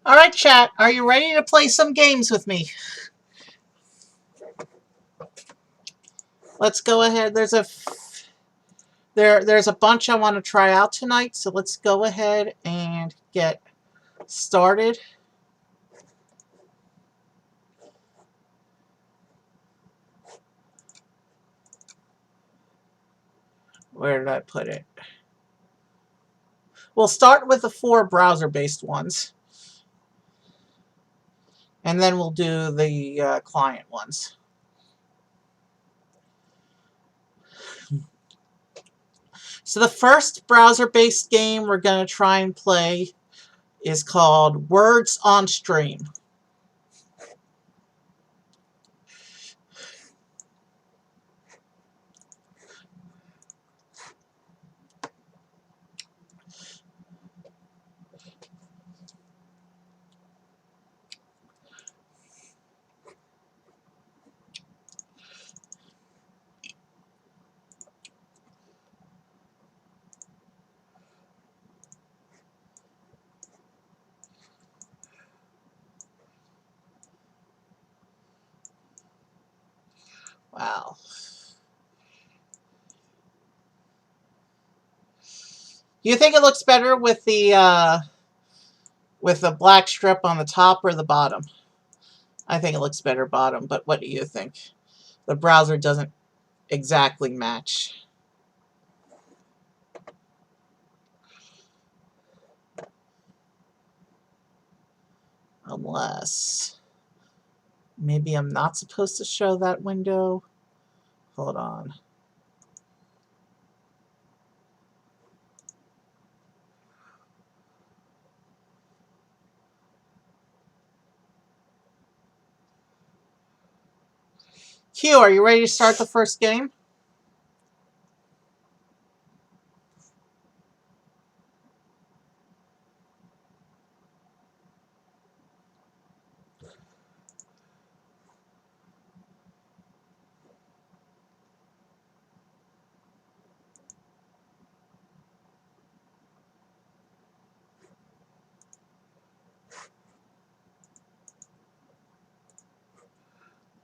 S1: All right, chat. Are you ready to play some games with me? Let's go ahead. There's a bunch I want to try out tonight, so let's go ahead and get started. Where did I put it? We'll start with the 4 browser-based ones, and then we'll do the client ones. So the first browser-based game we're going to try and play is called Words on Stream. Wow. Do you think it looks better with the black strip on the top or the bottom? I think it looks better bottom, but what do you think? The browser doesn't exactly match. Unless maybe I'm not supposed to show that window. Hold on. Q, are you ready to start the first game?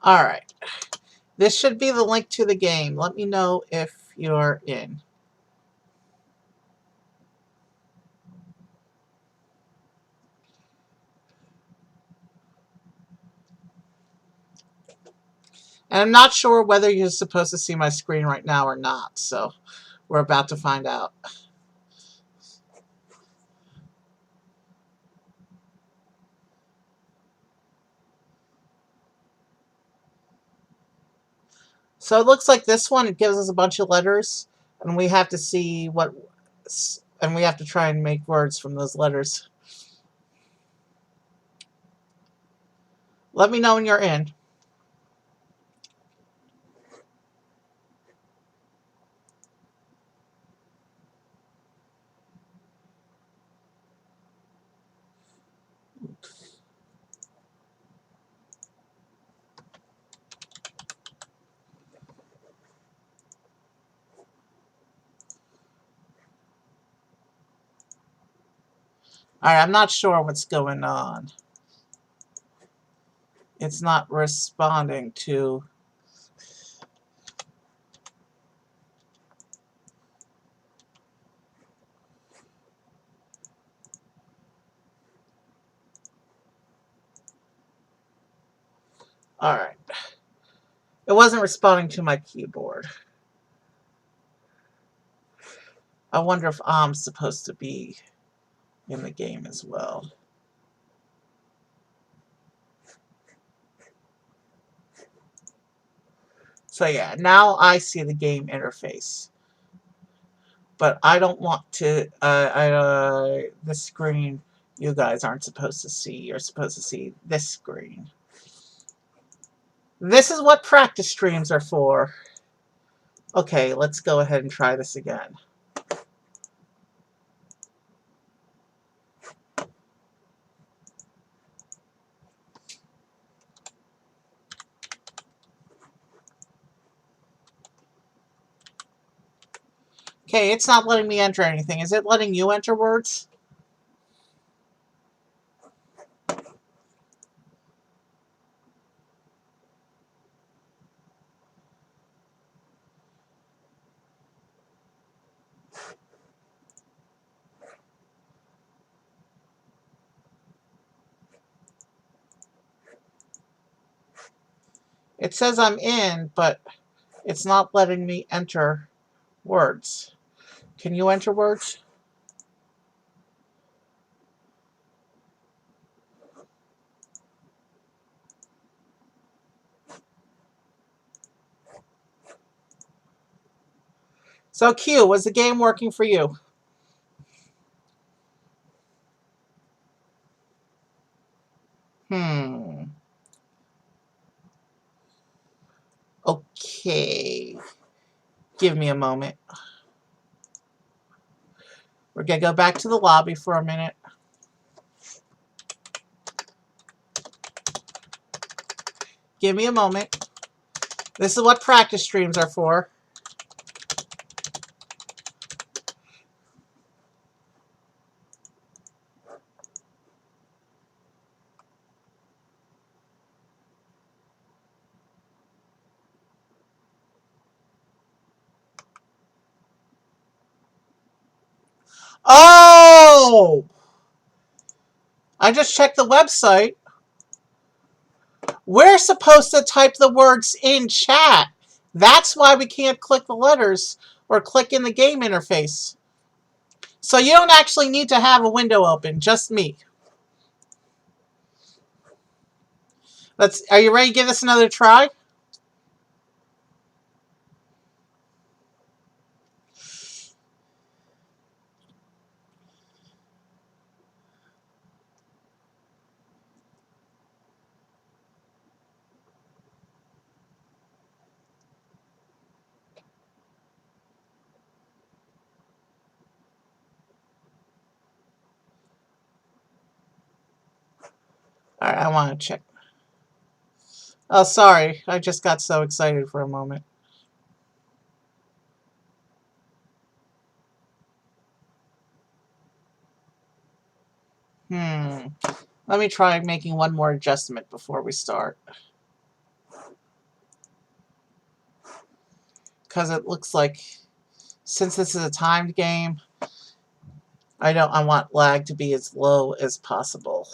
S1: All right. This should be the link to the game. Let me know if you're in. And I'm not sure whether you're supposed to see my screen right now or not, so we're about to find out. So it looks like this one, it gives us a bunch of letters, and we have to see what, and we have to try and make words from those letters. Let me know when you're in. Alright, I'm not sure what's going on. It's not responding to... Alright. It wasn't responding to my keyboard. I wonder if I'm supposed to be in the game as well. So yeah, now I see the game interface. But I don't want to, the screen you guys aren't supposed to see. You're supposed to see this screen. This is what practice streams are for. Okay, let's go ahead and try this again. Okay, it's not letting me enter anything. Is it letting you enter words? It says I'm in, but it's not letting me enter words. Can you enter words? So Q, was the game working for you? Okay. Give me a moment. We're going to go back to the lobby for a minute. Give me a moment. This is what practice streams are for. Oh! I just checked the website. We're supposed to type the words in chat. That's why we can't click the letters or click in the game interface. So you don't actually need to have a window open, just me. Are you ready to give this another try? Alright, I want to check. Oh, sorry. I just got so excited for a moment. Let me try making one more adjustment before we start. Because it looks like, since this is a timed game, I want lag to be as low as possible.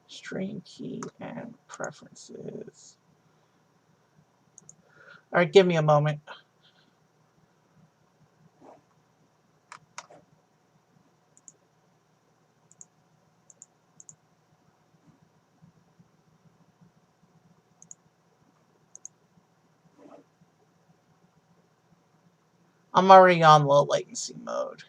S1: Stream key and preferences. Alright, give me a moment. I'm already on low latency mode.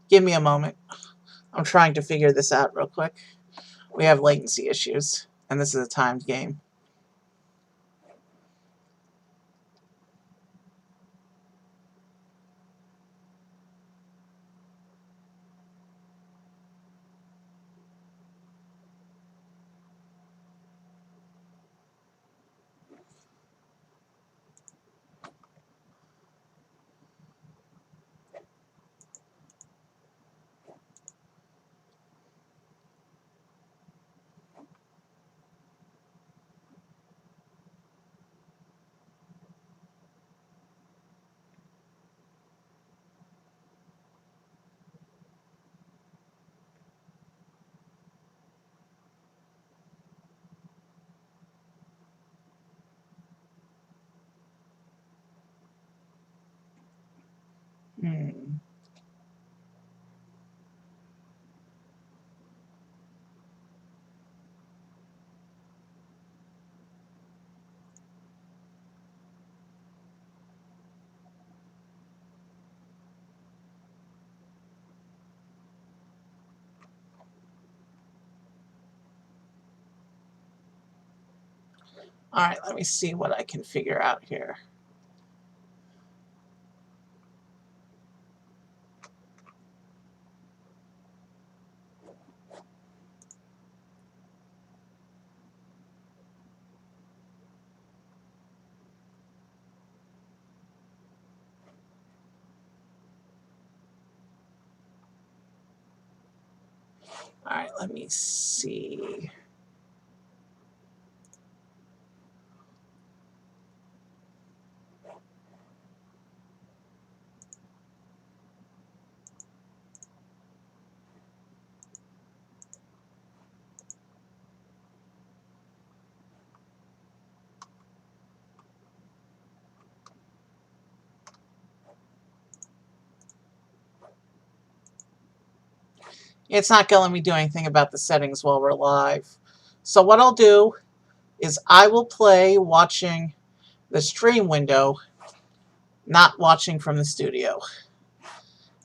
S1: Give me a moment. I'm trying to figure this out real quick. We have latency issues, and this is a timed game. Hmm. All right, let me see what I can figure out here. All right, let me see. It's not going to let me do anything about the settings while we're live. So what I'll do is I will play watching the stream window, not watching from the studio.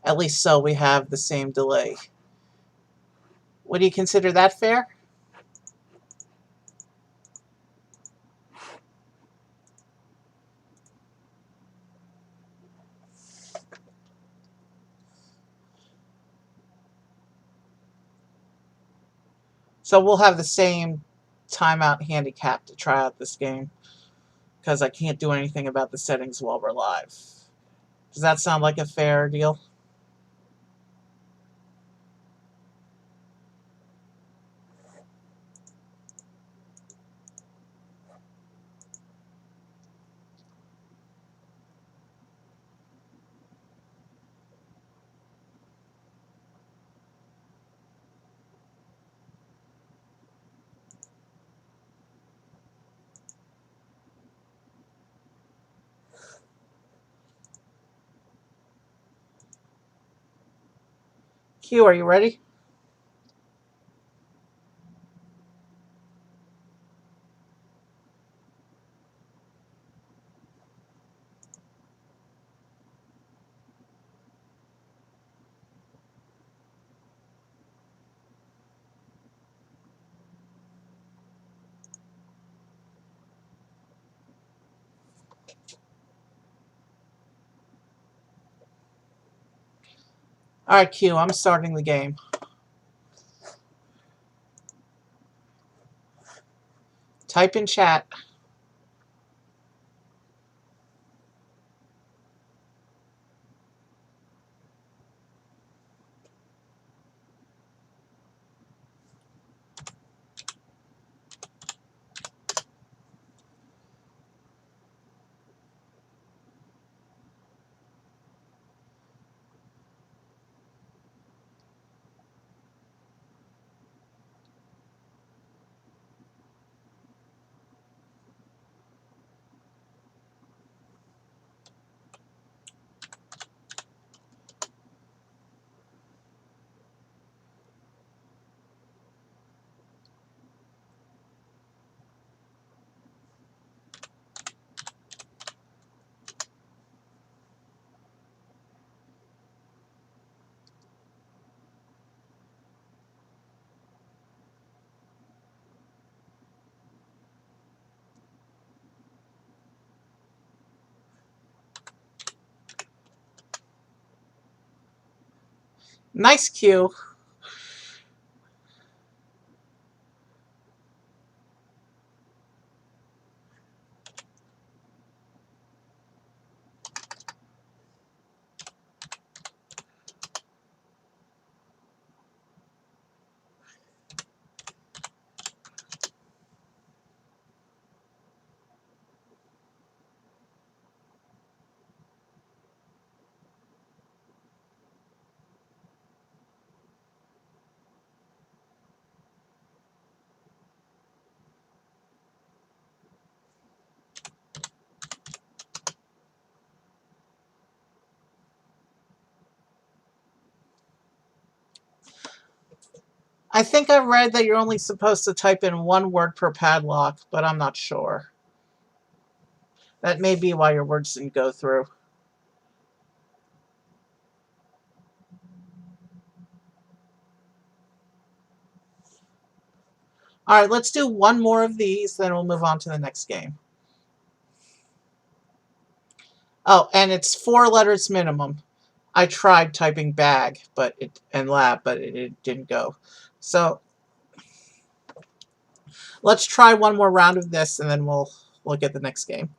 S1: At least so we have the same delay. Would you consider that fair? So we'll have the same timeout handicap to try out this game because I can't do anything about the settings while we're live. Does that sound like a fair deal? Q, are you ready? All right, Q, I'm starting the game. Type in chat. Nice, Q. I think I read that you're only supposed to type in one word per padlock, but I'm not sure. That may be why your words didn't go through. All right, let's do one more of these, then we'll move on to the next game. Oh, and it's 4 letters minimum. I tried typing bag, and lab, but it didn't go. So let's try one more round of this, and then we'll look at the next game.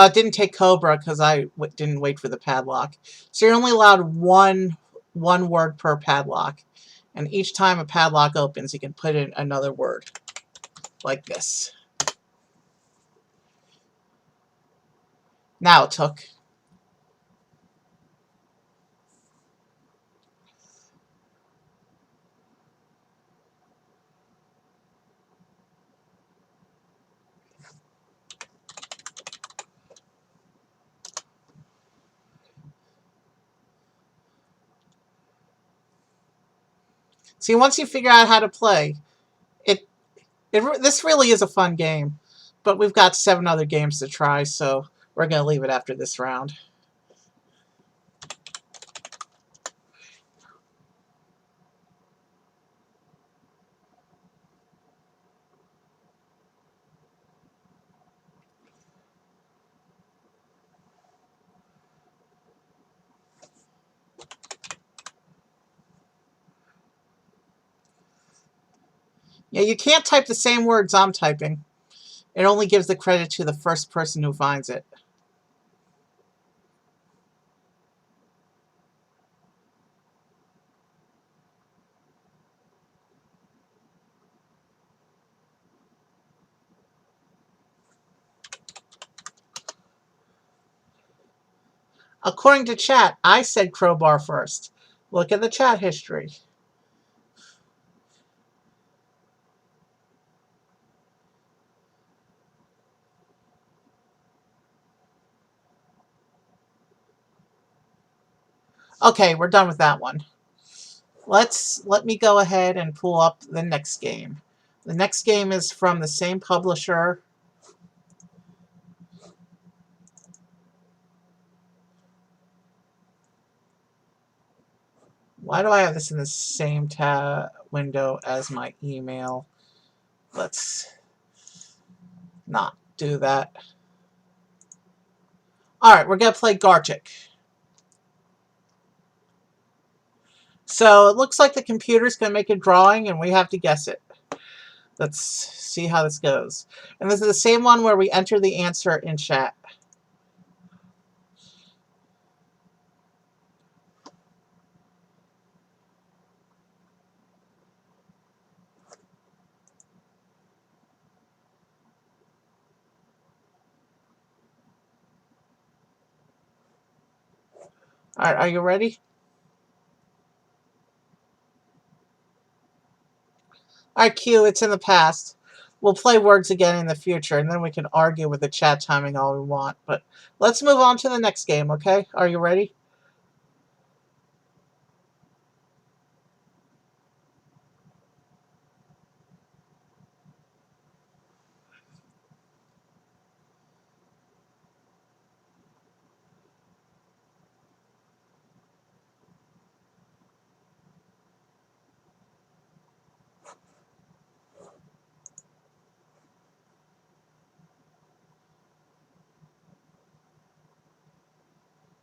S1: It didn't take Cobra because I didn't wait for the padlock. So you're only allowed one word per padlock. And each time a padlock opens, you can put in another word. Like this. Now it took. See, once you figure out how to play, this really is a fun game. But we've got 7 other games to try, so we're going to leave it after this round. Yeah, you can't type the same words I'm typing. It only gives the credit to the first person who finds it. According to chat, I said crowbar first. Look at the chat history. Okay, we're done with that one. Let me go ahead and pull up the next game. The next game is from the same publisher. Why do I have this in the same tab window as my email? Let's not do that. Alright, we're going to play Gartic. So it looks like the computer's going to make a drawing and we have to guess it. Let's see how this goes. And this is the same one where we enter the answer in chat. Alright, are you ready? Alright, Q, it's in the past. We'll play words again in the future, and then we can argue with the chat timing all we want. But let's move on to the next game, okay? Are you ready?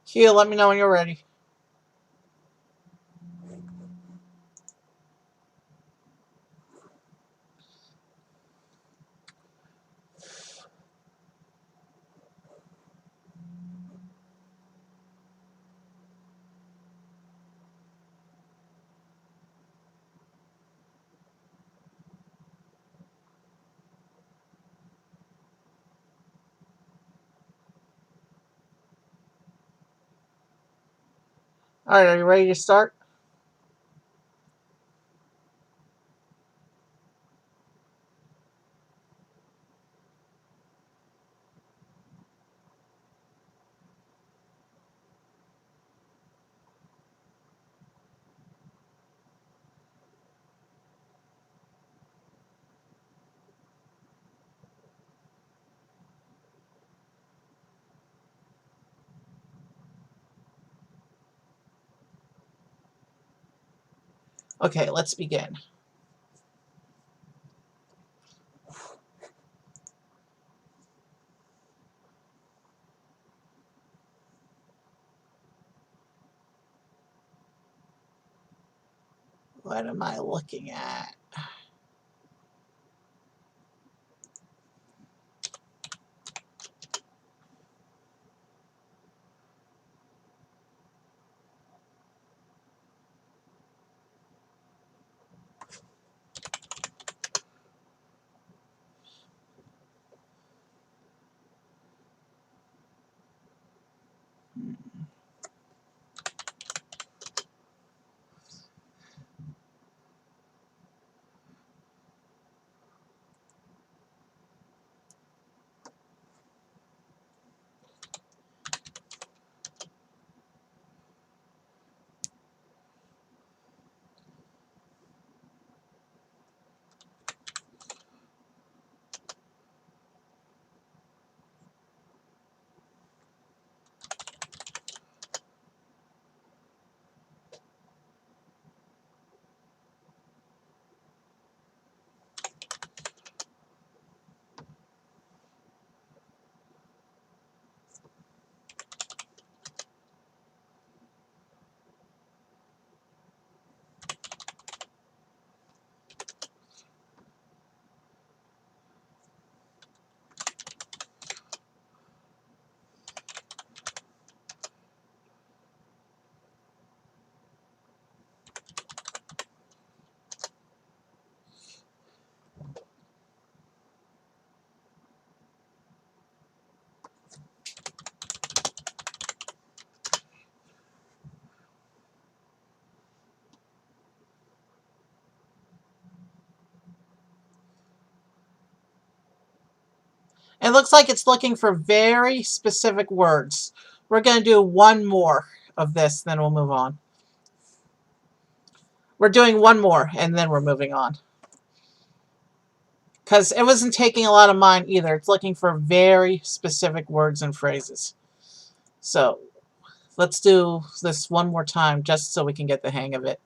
S1: Q, let me know when you're ready. All right, are you ready to start? Okay, let's begin. What am I looking at? It looks like it's looking for very specific words. We're going to do one more of this, then we'll move on. We're doing one more, and then we're moving on. Because it wasn't taking a lot of mine either. It's looking for very specific words and phrases. So let's do this one more time just so we can get the hang of it.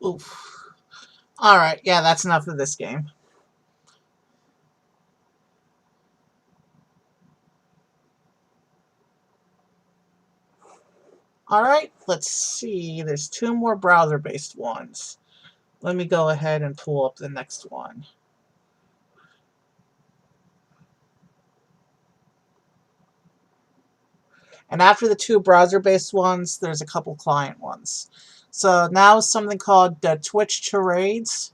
S1: Oof. All right, yeah, that's enough of this game. Alright, let's see. There's 2 more browser-based ones. Let me go ahead and pull up the next one. And after the 2 browser-based ones, there's a couple client ones. So now something called Twitch Charades.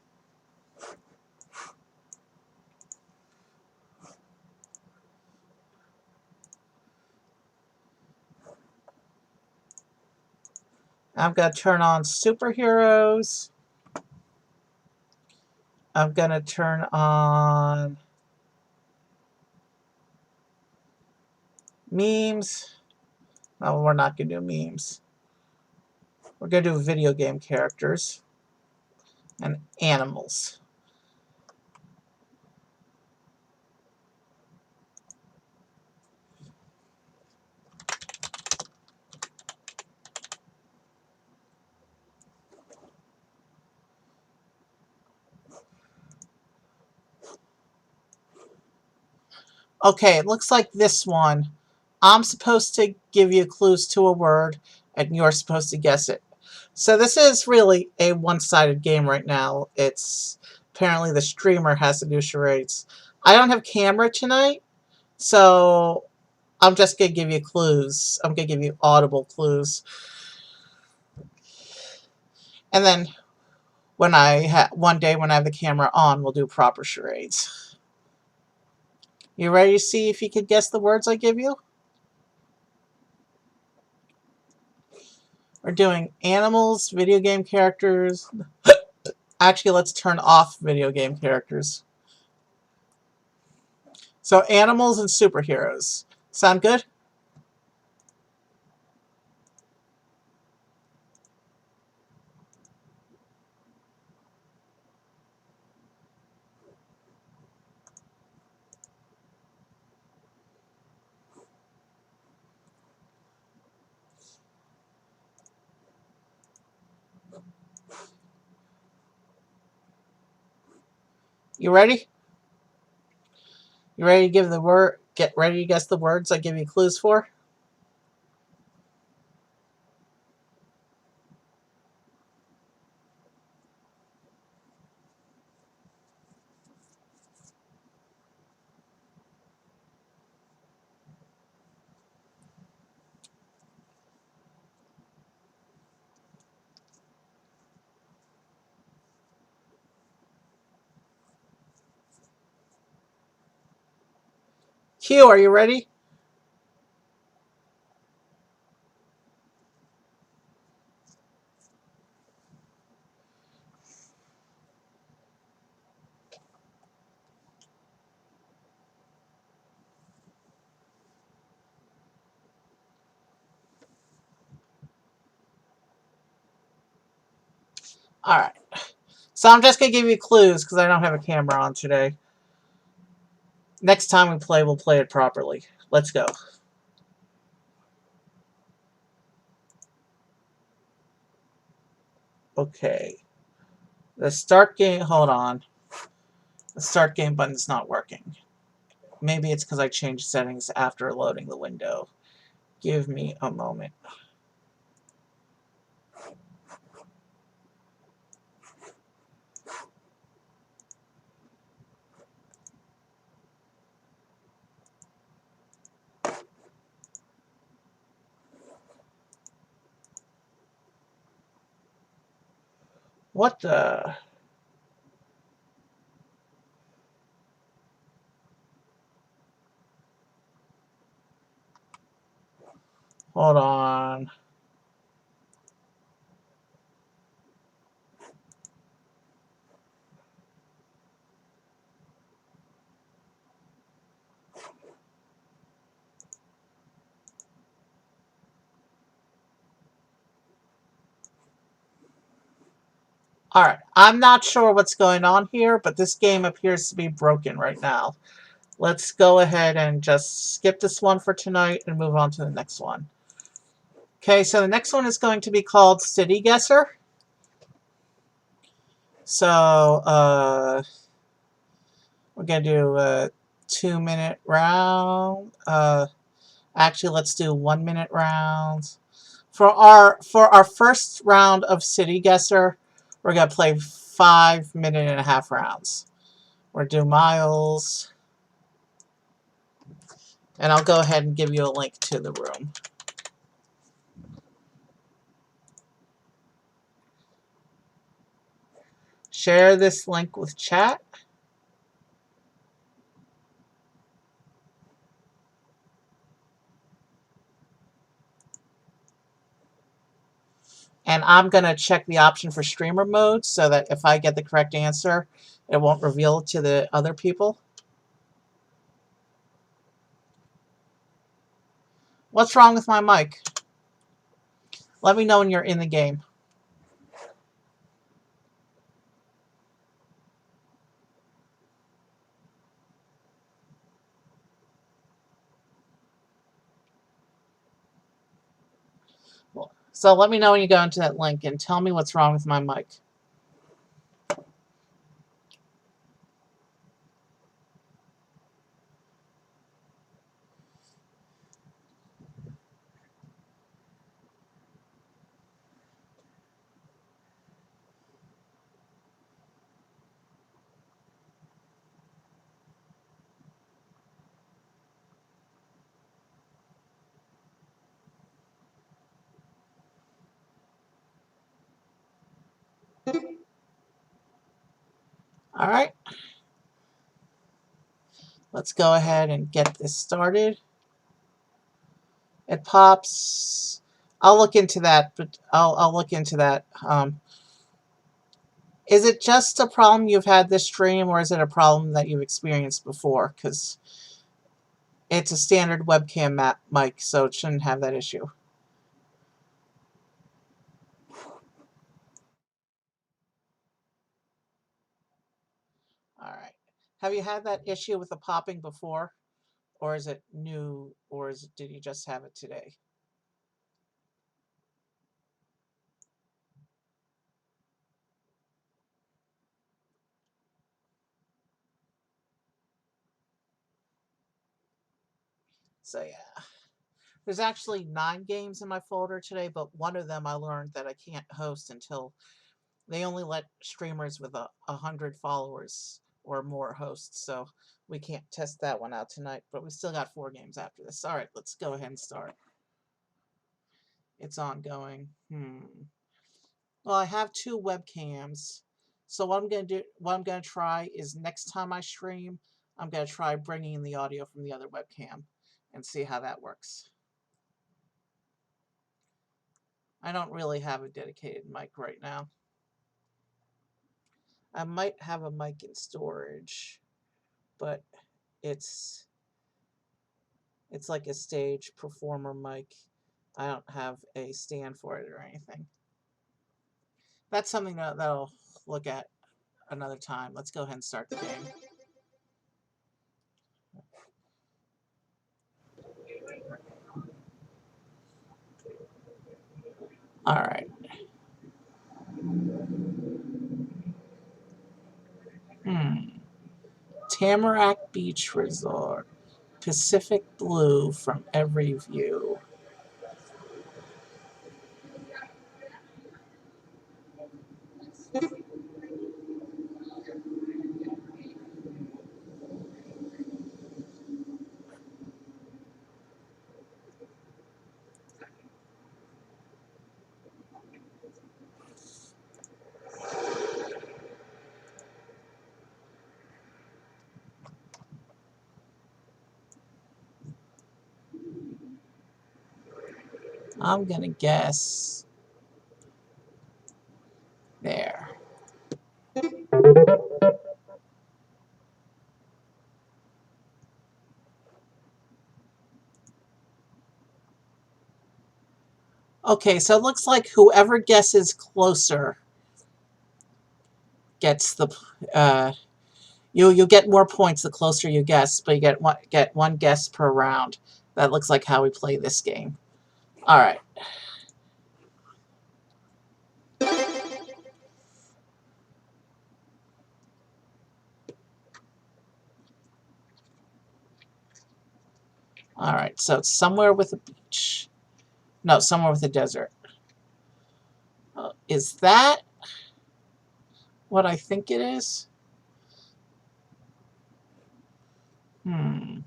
S1: I'm going to turn on superheroes. I'm going to turn on memes. No, we're not going to do memes. We're going to do video game characters and animals. Okay, it looks like this one. I'm supposed to give you clues to a word, and you're supposed to guess it. So this is really a one-sided game right now. It's apparently the streamer has to do charades. I don't have camera tonight, so I'm just going to give you clues. I'm going to give you audible clues. And then when one day when I have the camera on, we'll do proper charades. You ready to see if you could guess the words I give you? We're doing animals, video game characters. Actually, let's turn off video game characters. So animals and superheroes. Sound good? You ready? You ready to give the word? Get ready to guess the words I give you clues for? Q, are you ready? Alright. So I'm just going to give you clues because I don't have a camera on today. Next time we play, we'll play it properly. Let's go. Okay. The start game, hold on. The start game button's not working. Maybe it's because I changed settings after loading the window. Give me a moment. What the? Hold on. Alright, I'm not sure what's going on here, but this game appears to be broken right now. Let's go ahead and just skip this one for tonight and move on to the next one. Okay, so the next one is going to be called City Guesser. So, we're going to do a 2-minute round. Actually, let's do 1-minute rounds, For our first round of City Guesser, we're gonna play 5.5 rounds. We're do miles, and I'll go ahead and give you a link to the room. Share this link with chat. And I'm going to check the option for streamer mode so that if I get the correct answer, it won't reveal it to the other people. What's wrong with my mic? Let me know when you're in the game. So let me know when you go into that link and tell me what's wrong with my mic. All right. Let's go ahead and get this started. It pops. I'll look into that, but I'll look into that. Is it just a problem you've had this stream, or is it a problem that you've experienced before? Because it's a standard webcam mic, so it shouldn't have that issue. All right. Have you had that issue with the popping before? Or is it new? Or did you just have it today? So yeah. There's actually 9 games in my folder today, but one of them I learned that I can't host until they only let streamers with 100 followers or more hosts. So we can't test that one out tonight, but we still got 4 games after this. All right, let's go ahead and start. It's ongoing. Well, I have 2 webcams. So what I'm gonna try is next time I stream, I'm gonna try bringing in the audio from the other webcam and see how that works. I don't really have a dedicated mic right now. I might have a mic in storage, but it's like a stage performer mic. I don't have a stand for it or anything. That's something that I'll look at another time. Let's go ahead and start the game. All right. Tamarack Beach Resort. Pacific blue from every view. I'm gonna guess there. Okay, so it looks like whoever guesses closer gets the you'll get more points the closer you guess, but you get one guess per round. That looks like how we play this game. All right. All right, so it's somewhere with a beach. No, somewhere with a desert. Is that what I think it is? Hmm.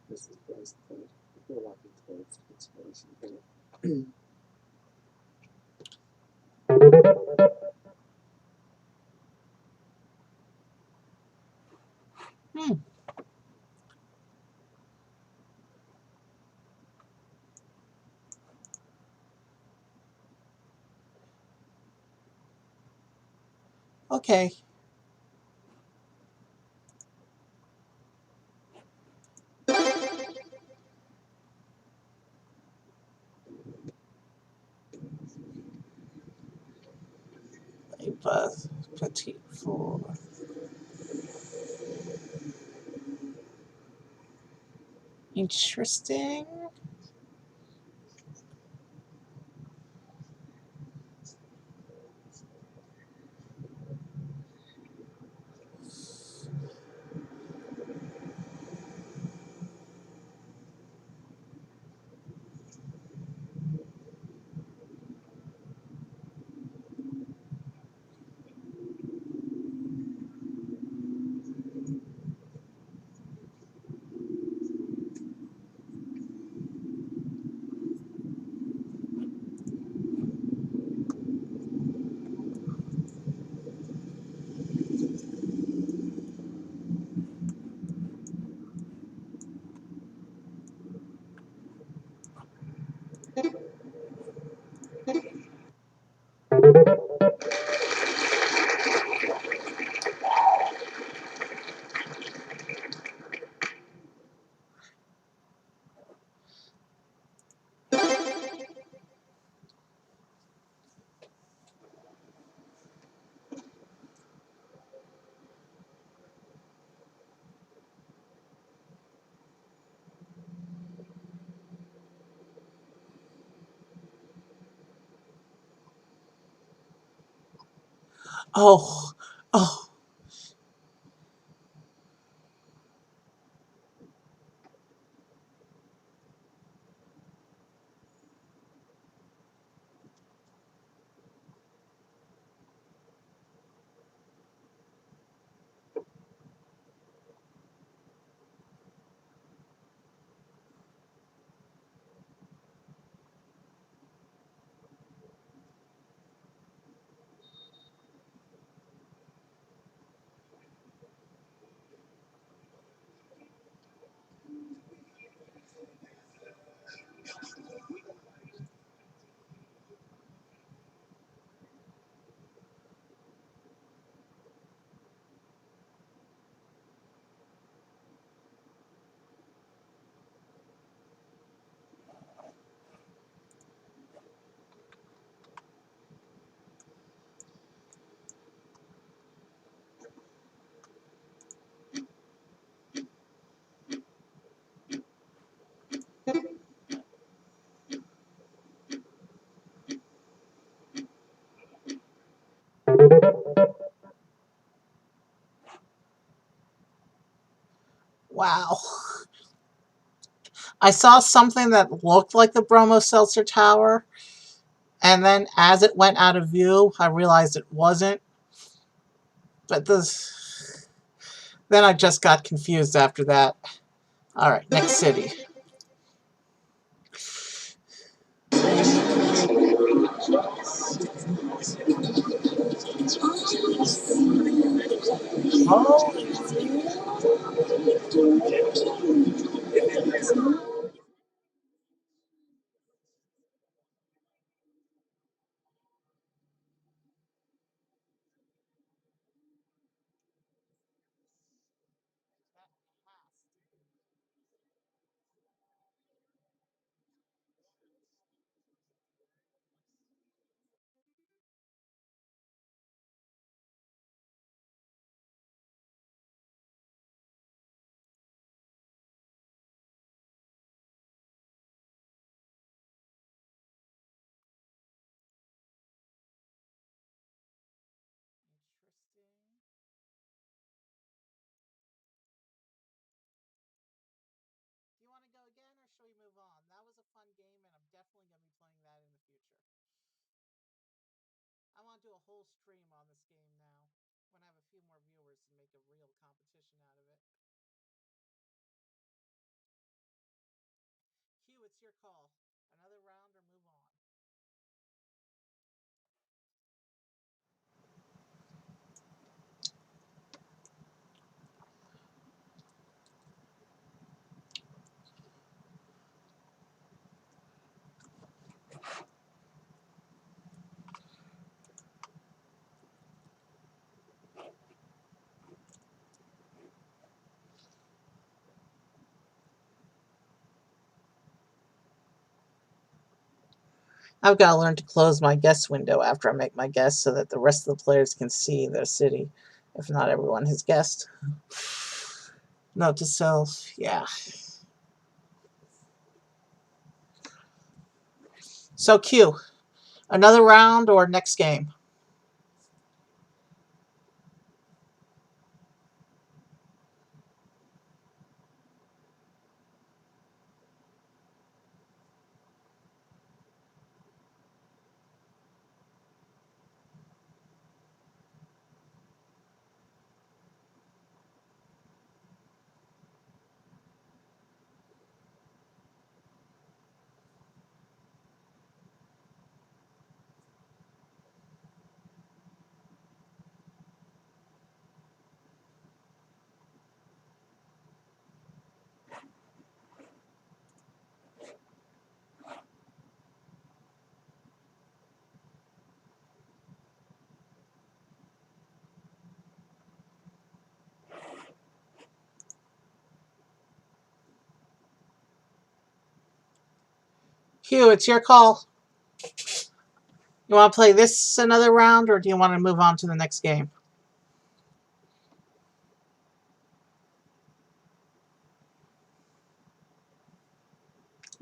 S2: This is Bryce Code. If you're walking towards inspiration here.
S1: Hmm. Okay. Petite four. Interesting. Oh, oh, wow. I saw something that looked like the Bromo Seltzer Tower, and then as it went out of view, I realized it wasn't. But then I just got confused after that. All right, next city. future. I want to do a whole stream on this game now when I have a few more viewers and make a real competition out of it. Hugh, it's your call. Another round or move on? I've got to learn to close my guest window after I make my guess so that the rest of the players can see their city, if not everyone has guessed. Note to self, yeah. So Q, another round or next game? Q, it's your call. You want to play this another round or do you want to move on to the next game?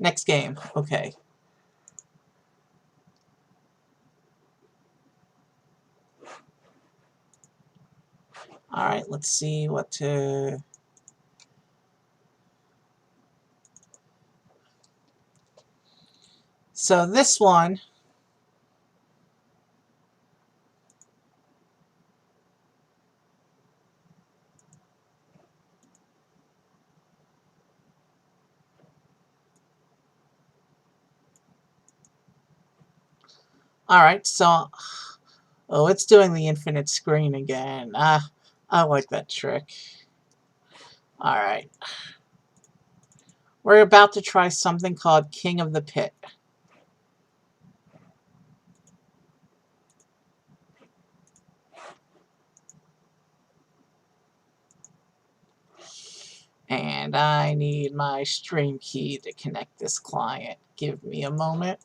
S1: Next game, okay. All right, let's see what to... So this one... All right, so... Oh, it's doing the infinite screen again. I like that trick. All right. We're about to try something called King of the Pit. And I need my stream key to connect this client. Give me a moment.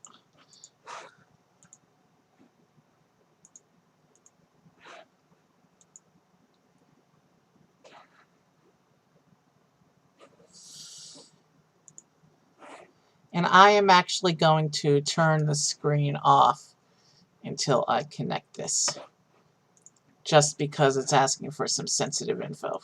S1: And I am actually going to turn the screen off until I connect this, just because it's asking for some sensitive info.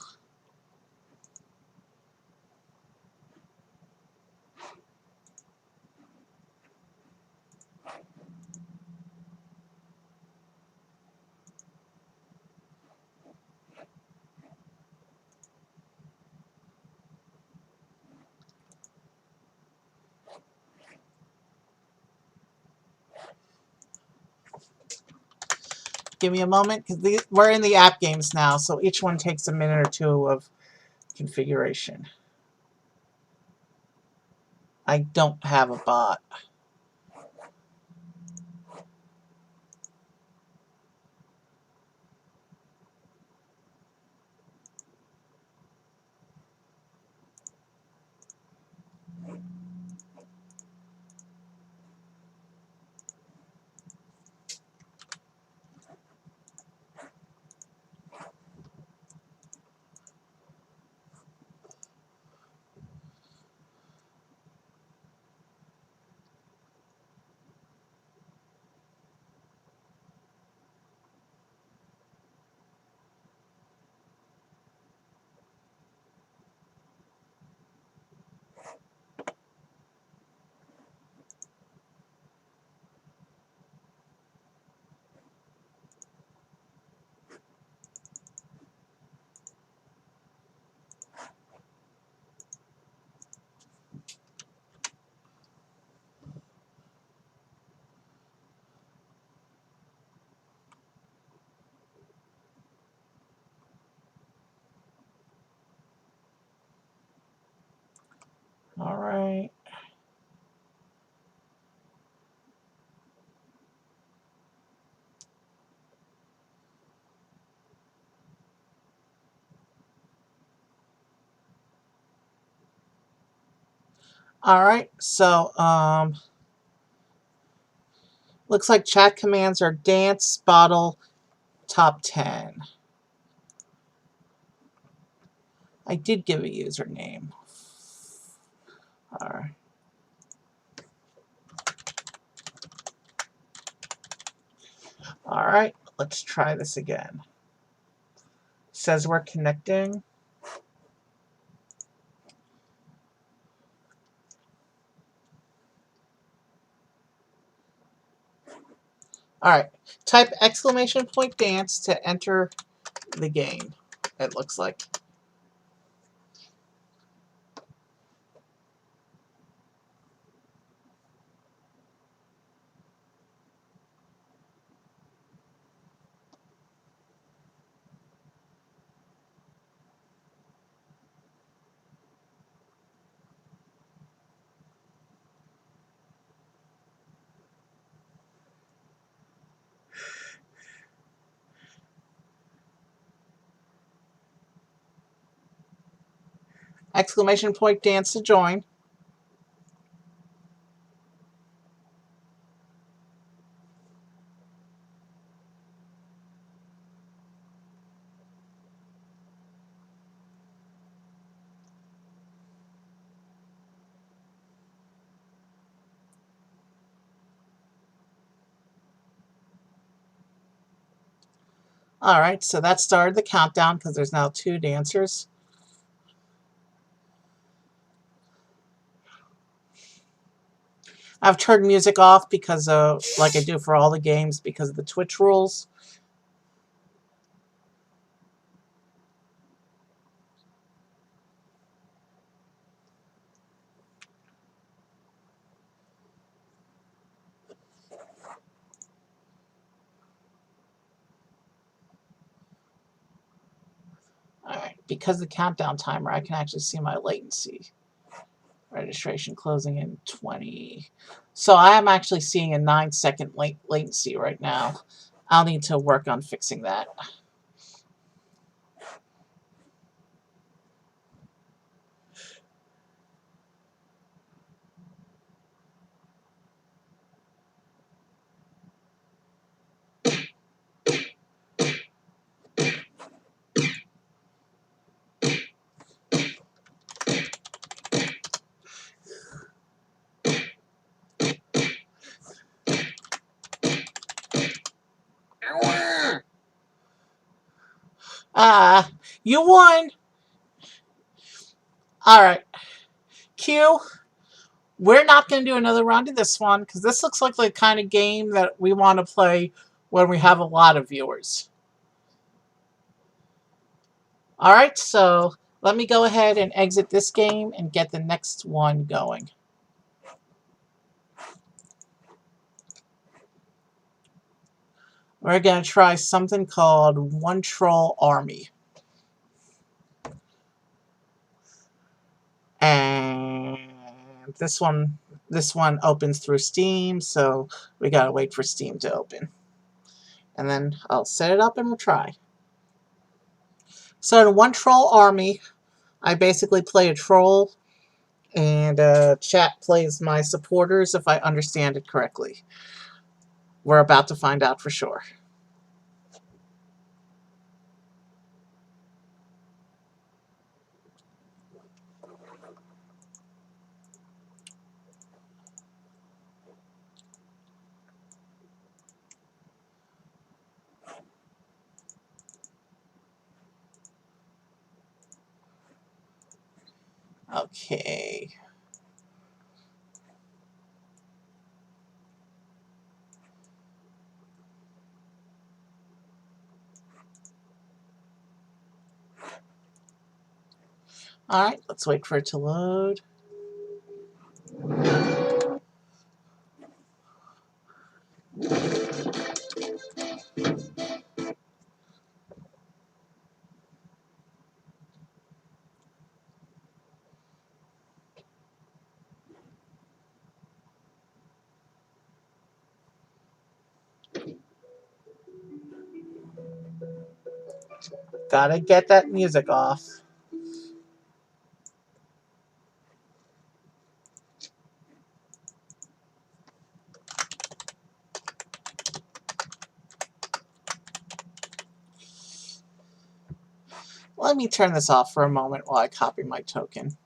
S1: Give me a moment, because we're in the app games now, so each one takes a minute or two of configuration. I don't have a bot. All right. All right. So, looks like chat commands are dance, bottle, top 10. I did give a username. All right. All right. Let's try this again. Says we're connecting. All right. Type exclamation point dance to enter the game. It looks like. Exclamation point dance to join. All right, so that started the countdown because there's now 2 dancers. I've turned music off because of, like I do for all the games, because of the Twitch rules. All right, because the countdown timer, I can actually see my latency. Registration closing in 20. So I am actually seeing a 9-second latency right now. I'll need to work on fixing that. You won! Alright. Q, we're not going to do another round of this one, because this looks like the kind of game that we want to play when we have a lot of viewers. Alright, so let me go ahead and exit this game and get the next one going. We're going to try something called One Troll Army. And this one opens through Steam, so we gotta wait for Steam to open. And then I'll set it up and we'll try. So in One Troll Army, I basically play a troll, and chat plays my supporters, if I understand it correctly. We're about to find out for sure. Okay. Alright, let's wait for it to load. Gotta get that music off. Let me turn this off for a moment while I copy my token.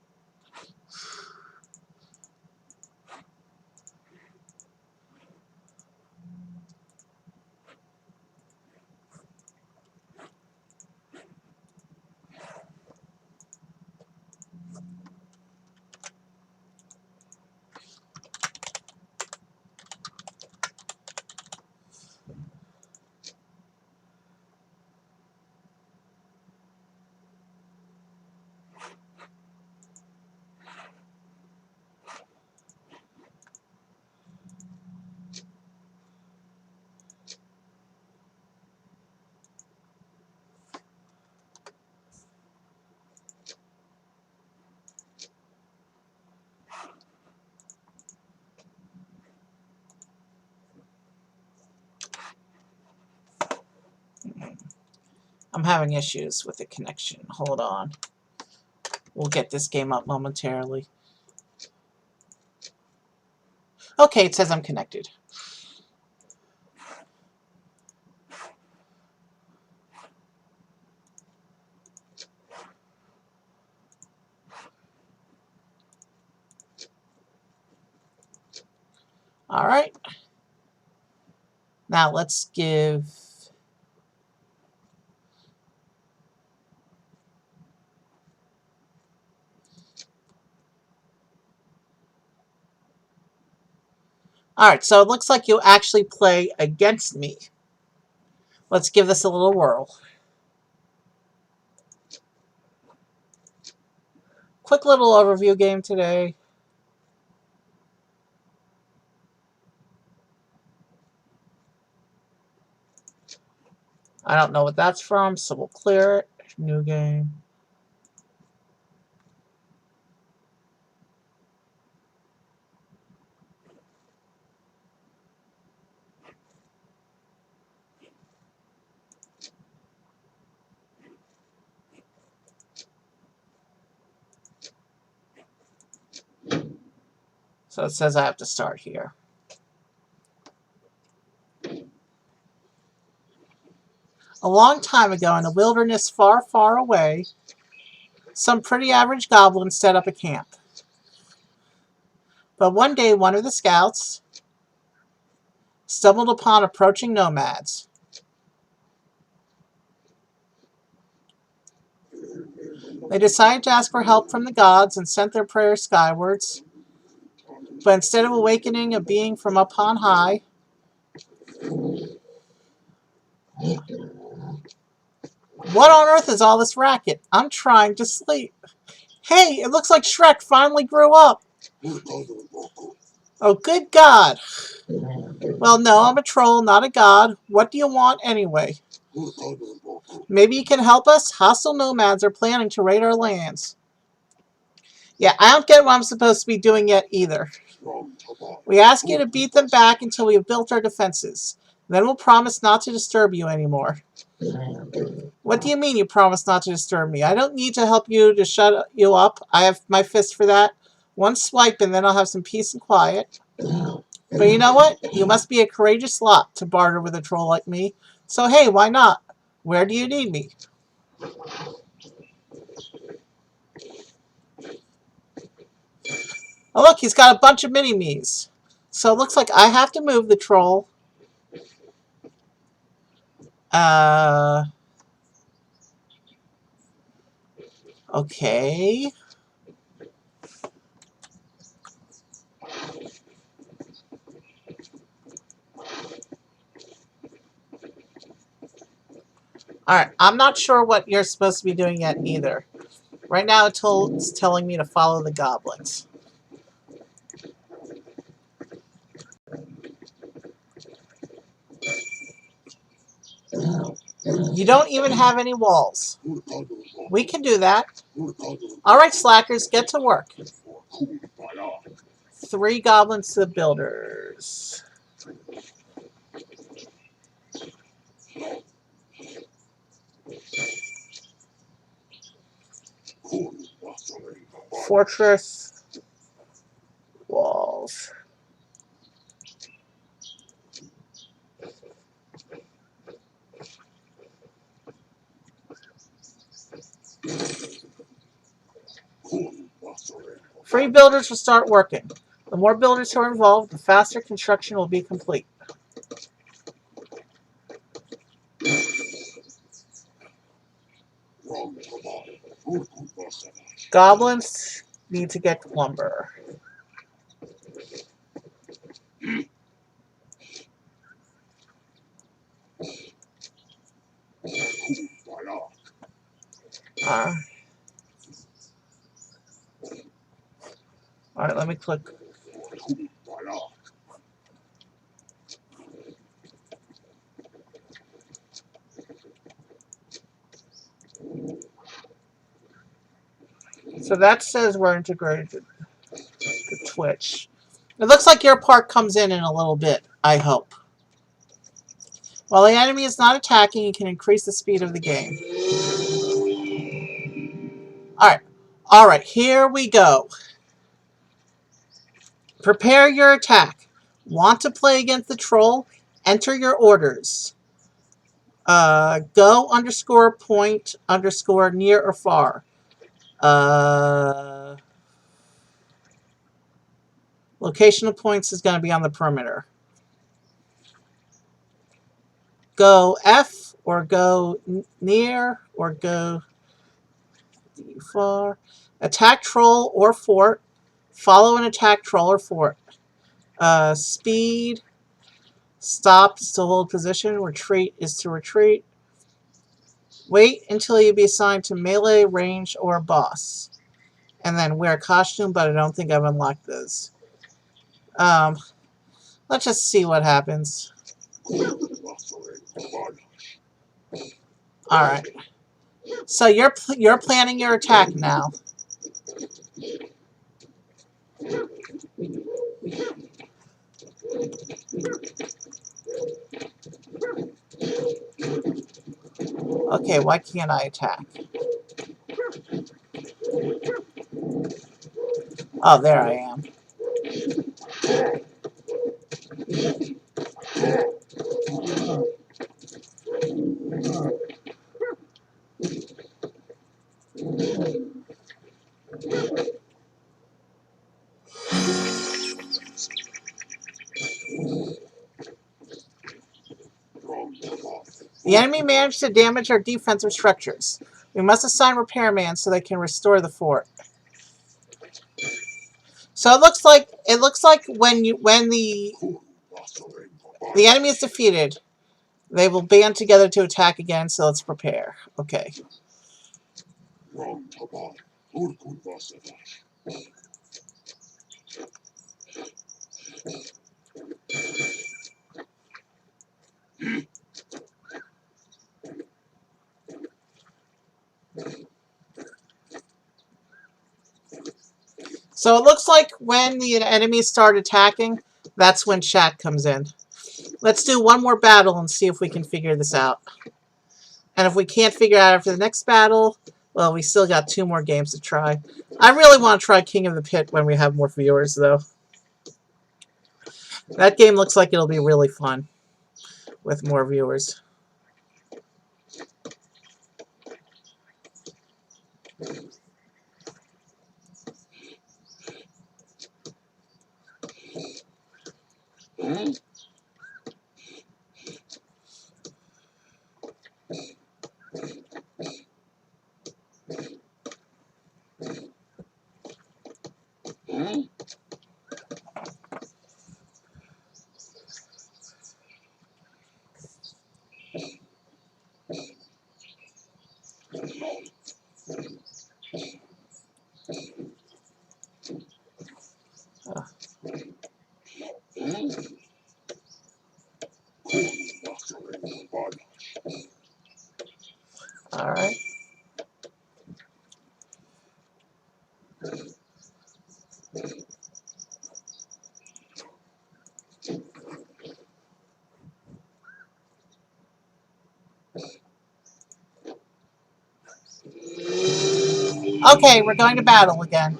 S1: I'm having issues with the connection. Hold on. We'll get this game up momentarily. Okay, it says I'm connected. All right. Now let's give... All right, so it looks like you actually play against me. Let's give this a little whirl. Quick little overview game today. I don't know what that's from, so we'll clear it. New game. So it says I have to start here. A long time ago, in a wilderness far, far away, some pretty average goblins set up a camp. But one day, one of the scouts stumbled upon approaching nomads. They decided to ask for help from the gods and sent their prayers skywards. But instead of awakening a being from up on high, what on earth is all this racket? I'm trying to sleep. Hey, it looks like Shrek finally grew up. Oh, good God. Well, no, I'm a troll, not a god. What do you want anyway? Maybe you can help us? Hostile nomads are planning to raid our lands. Yeah, I don't get what I'm supposed to be doing yet either. We ask you to beat them back until we have built our defenses. Then we'll promise not to disturb you anymore. What do you mean you promise not to disturb me? I don't need to help you to shut you up. I have my fist for that. One swipe and then I'll have some peace and quiet. But you know what? You must be a courageous lot to barter with a troll like me. So hey, why not? Where do you need me? Oh look, he's got a bunch of mini-me's. So it looks like I have to move the troll. Okay. Alright, I'm not sure what you're supposed to be doing yet either. Right now it's telling me to follow the goblins. You don't even have any walls. We can do that. Alright, slackers, get to work. 3 goblins to the builders. Fortress walls. Free builders will start working. The more builders who are involved, the faster construction will be complete. Goblins need to get lumber. Alright, let me click. So that says we're integrated to Twitch. It looks like your part comes in a little bit, I hope. While the enemy is not attacking, you can increase the speed of the game. Alright, here we go. Prepare your attack. Want to play against the troll? Enter your orders. Go _ point _ near or far. Location of points is going to be on the perimeter. Go F or go near or go far. Attack troll or fort. Follow an attack troll or fort. Speed. Stop is to hold position. Retreat is to retreat. Wait until you be assigned to melee, range, or boss. And then wear costume, but I don't think I've unlocked those. Let's just see what happens. Alright. So you're planning your attack now. Okay, why can't I attack? Oh, there I am. The enemy managed to damage our defensive structures. We must assign repairman so they can restore the fort. So it looks like when the enemy is defeated, they will band together to attack again. So let's prepare. Okay. So it looks like when the enemies start attacking, that's when chat comes in. Let's do one more battle and see if we can figure this out. And if we can't figure it out after the next battle, well, we still got 2 more games to try. I really want to try King of the Pit when we have more viewers, though. That game looks like it'll be really fun with more viewers. Alright. Okay, we're going to battle again.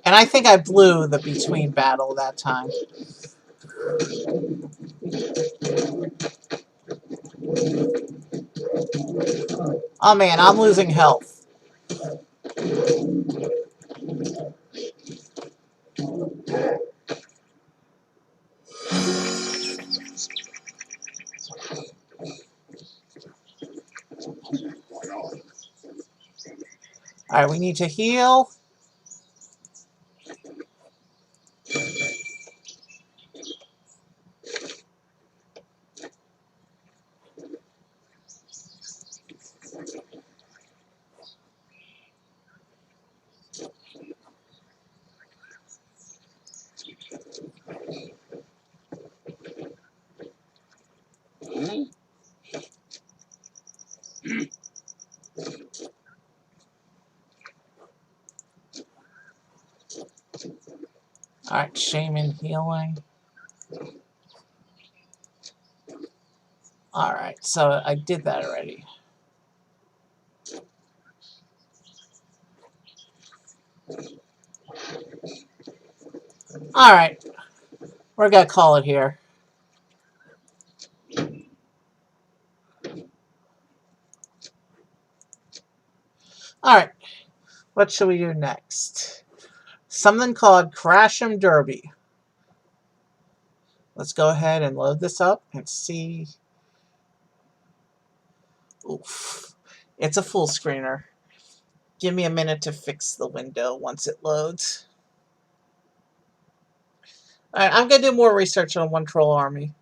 S1: And I think I blew the between battle that time. Oh man, I'm losing health. Alright, we need to heal. Alright, Shaman healing. Alright, so I did that already. Alright, we're gonna call it here. Alright, what should we do next? Something called Crash'em Derby. Let's go ahead and load this up and see. Oof. It's a full screener. Give me a minute to fix the window once it loads. Alright, I'm going to do more research on One Troll Army.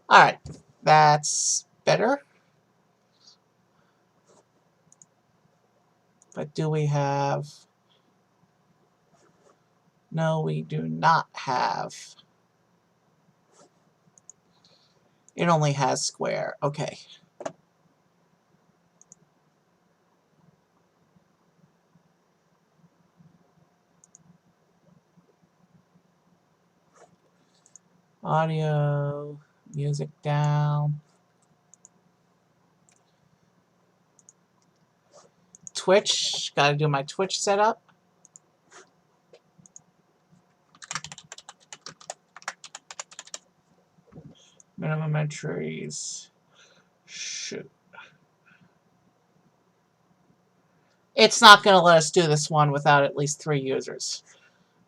S1: Alright, that's better. But do we have... No, we do not have. It only has square. Okay. Audio, music down. Twitch, gotta do my Twitch setup. Minimum entries. Shoot. It's not going to let us do this one without at least 3 users.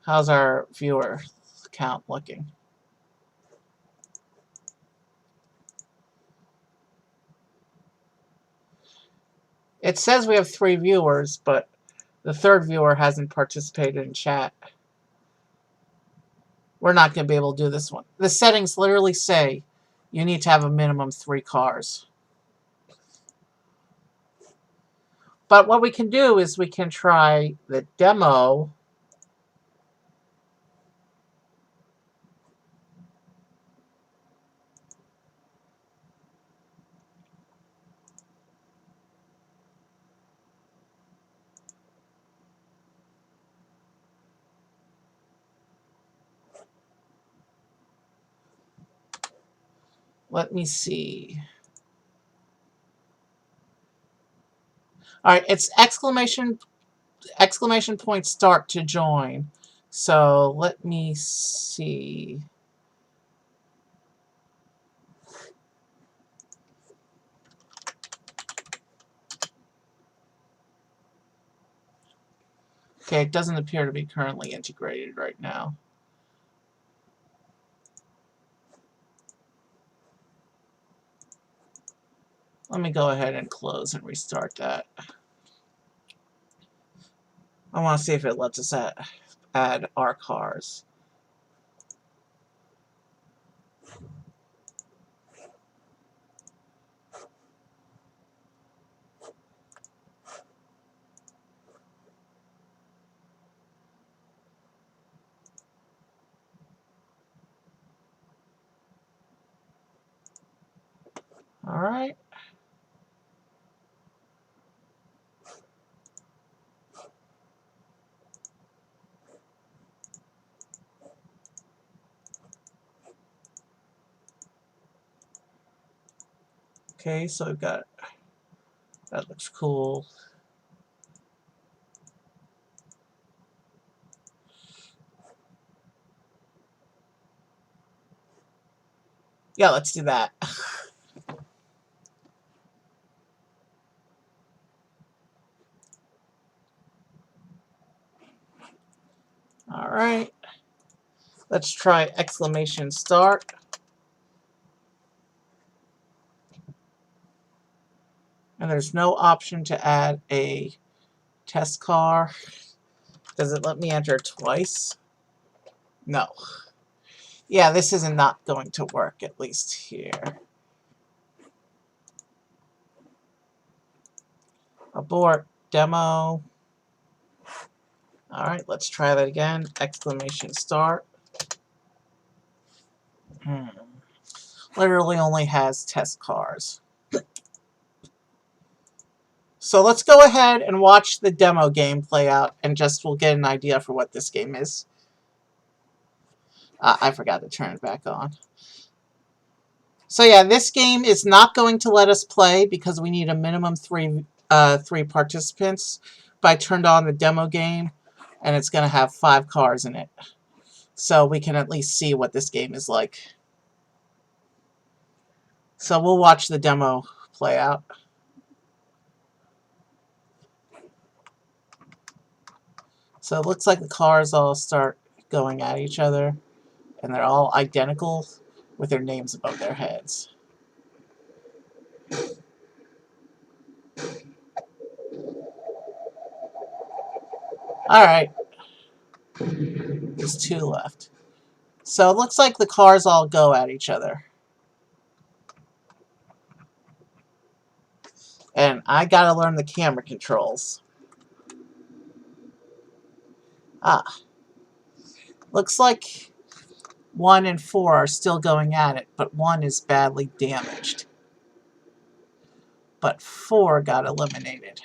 S1: How's our viewer count looking? It says we have 3 viewers, but the third viewer hasn't participated in chat. We're not going to be able to do this one. The settings literally say you need to have a minimum 3 cars. But what we can do is we can try the demo. Let me see. All right, it's exclamation point start to join. So let me see. Okay, it doesn't appear to be currently integrated right now. Let me go ahead and close and restart that. I want to see if it lets us add our cars. All right. Okay, so we've got, that looks cool. Yeah, let's do that. All right. Let's try exclamation start. And there's no option to add a test car. Does it let me enter twice? No. Yeah, this is not going to work, at least here. Abort demo. All right, let's try that again. Exclamation start. Literally only has test cars. So let's go ahead and watch the demo game play out, and just we'll get an idea for what this game is. I forgot to turn it back on. So yeah, this game is not going to let us play because we need a minimum three participants. But I turned on the demo game, and it's going to have 5 cars in it. So we can at least see what this game is like. So we'll watch the demo play out. So it looks like the cars all start going at each other, and they're all identical with their names above their heads. Alright. There's 2 left. So it looks like the cars all go at each other. And I gotta learn the camera controls. Looks like 1 and 4 are still going at it, but 1 is badly damaged. But 4 got eliminated.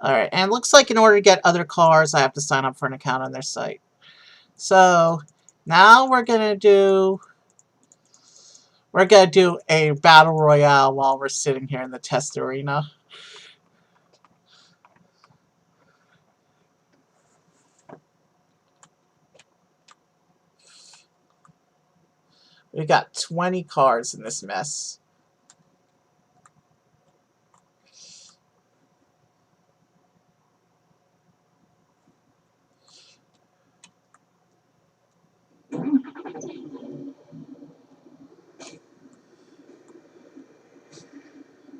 S1: Alright, and it looks like in order to get other cars, I have to sign up for an account on their site. So, now we're gonna do a battle royale while we're sitting here in the test arena. We got 20 cars in this mess.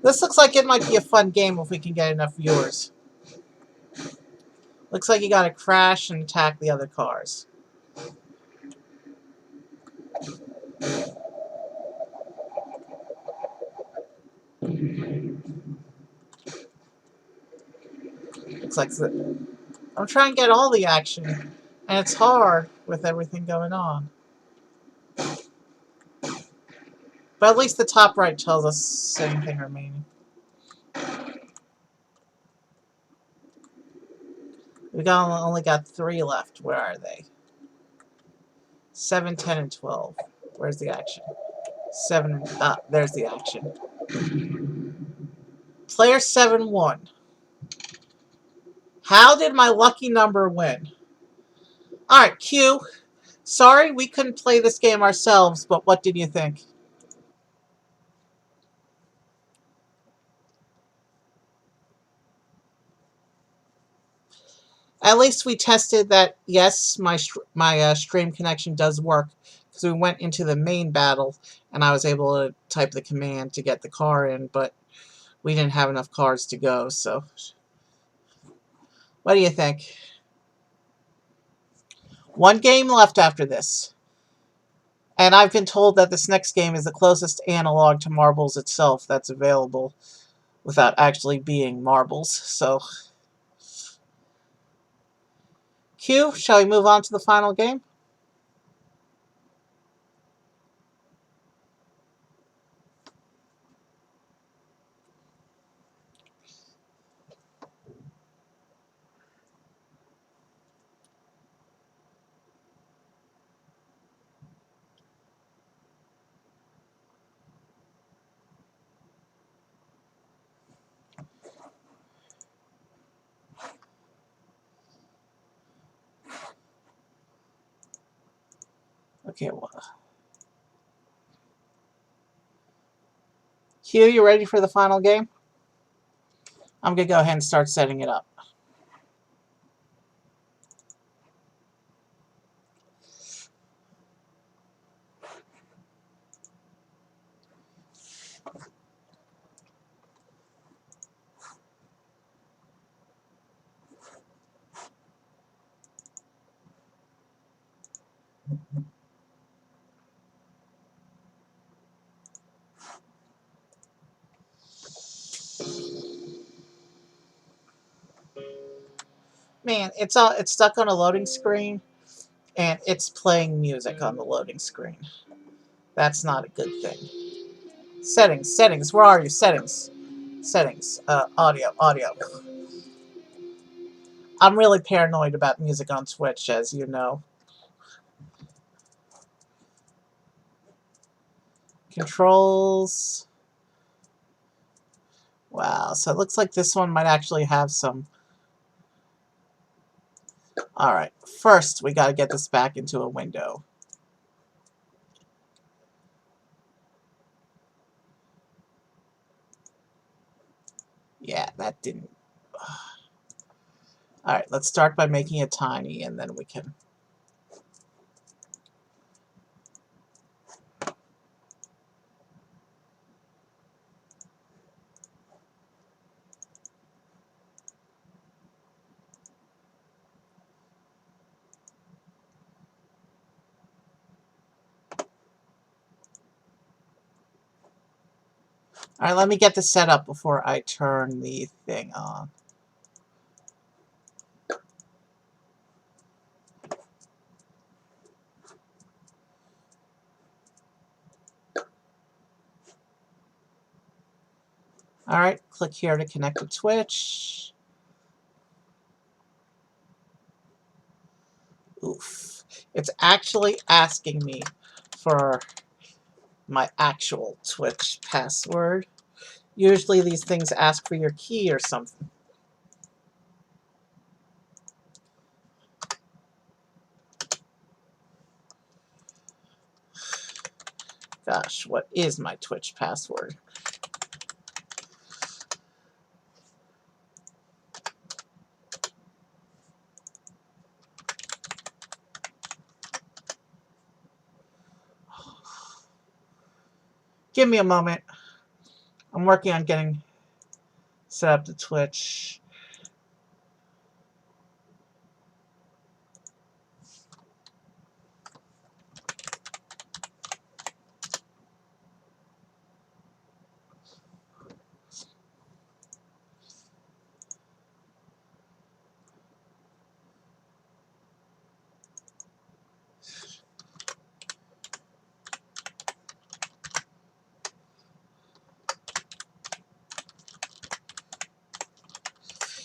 S1: This looks like it might be a fun game if we can get enough viewers. Looks like you gotta crash and attack the other cars. Looks like I'm trying to get all the action, and it's hard with everything going on. But at least the top right tells us anything remaining. We only got 3 left. Where are they? 7, 10, and 12. Where's the action? 7. There's the action. Player 7 won. How did my lucky number win? Alright, Q. Sorry we couldn't play this game ourselves, but what did you think? At least we tested that, yes, my stream connection does work, because we went into the main battle, and I was able to type the command to get the car in, but we didn't have enough cars to go, so... What do you think? 1 game left after this. And I've been told that this next game is the closest analog to Marbles itself that's available without actually being Marbles, so... Q, shall we move on to the final game? Okay, well. Hugh, you ready for the final game? I'm going to go ahead and start setting it up. Man, it's stuck on a loading screen, and it's playing music on the loading screen. That's not a good thing. Settings, where are you? Settings. Audio. I'm really paranoid about music on Twitch, as you know. Controls. Wow, so it looks like this one might actually have some... Alright, first we gotta get this back into a window. Yeah, that didn't... Alright, let's start by making it tiny, and then we can... Alright, let me get this set up before I turn the thing on. Alright, click here to connect to Twitch. Oof. It's actually asking me for my actual Twitch password. Usually these things ask for your key or something. Gosh, what is my Twitch password? Give me a moment. I'm working on getting set up to Twitch.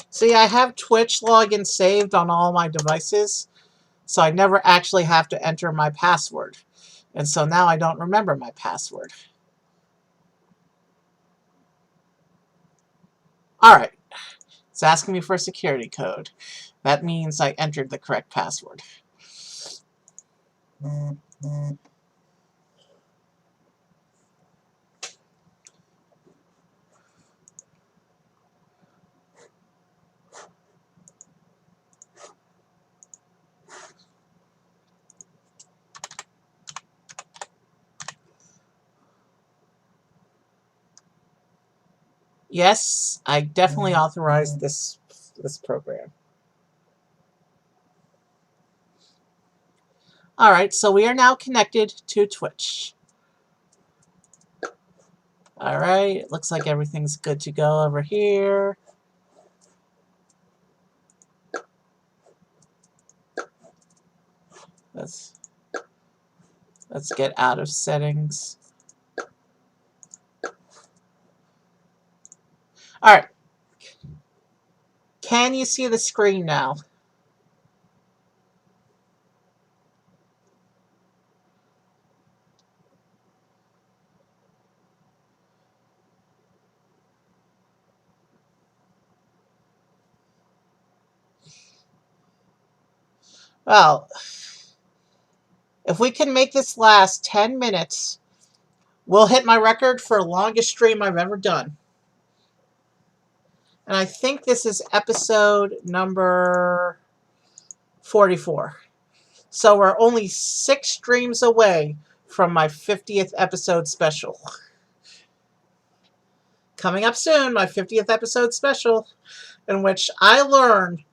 S1: See, I have Twitch login saved on all my devices, so I never actually have to enter my password. And so now I don't remember my password. Alright. It's asking me for a security code. That means I entered the correct password. Yes, I definitely authorized this program. Alright, so we are now connected to Twitch. Alright, it looks like everything's good to go over here. Let's get out of settings. Alright. Can you see the screen now? Well, If we can make this last 10 minutes, we'll hit my record for longest stream I've ever done. And I think this is episode number 44. So we're only 6 streams away from my 50th episode special. Coming up soon, my 50th episode special, in which I learn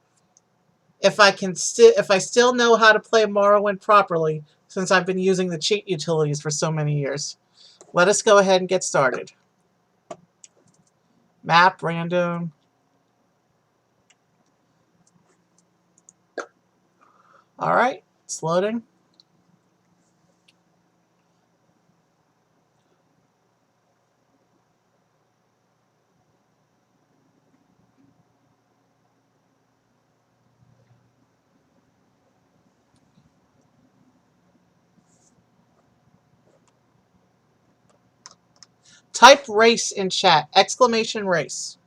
S1: if I still know how to play Morrowind properly, since I've been using the cheat utilities for so many years. Let us go ahead and get started. Map, random. Alright, it's loading. Type race in chat, exclamation race.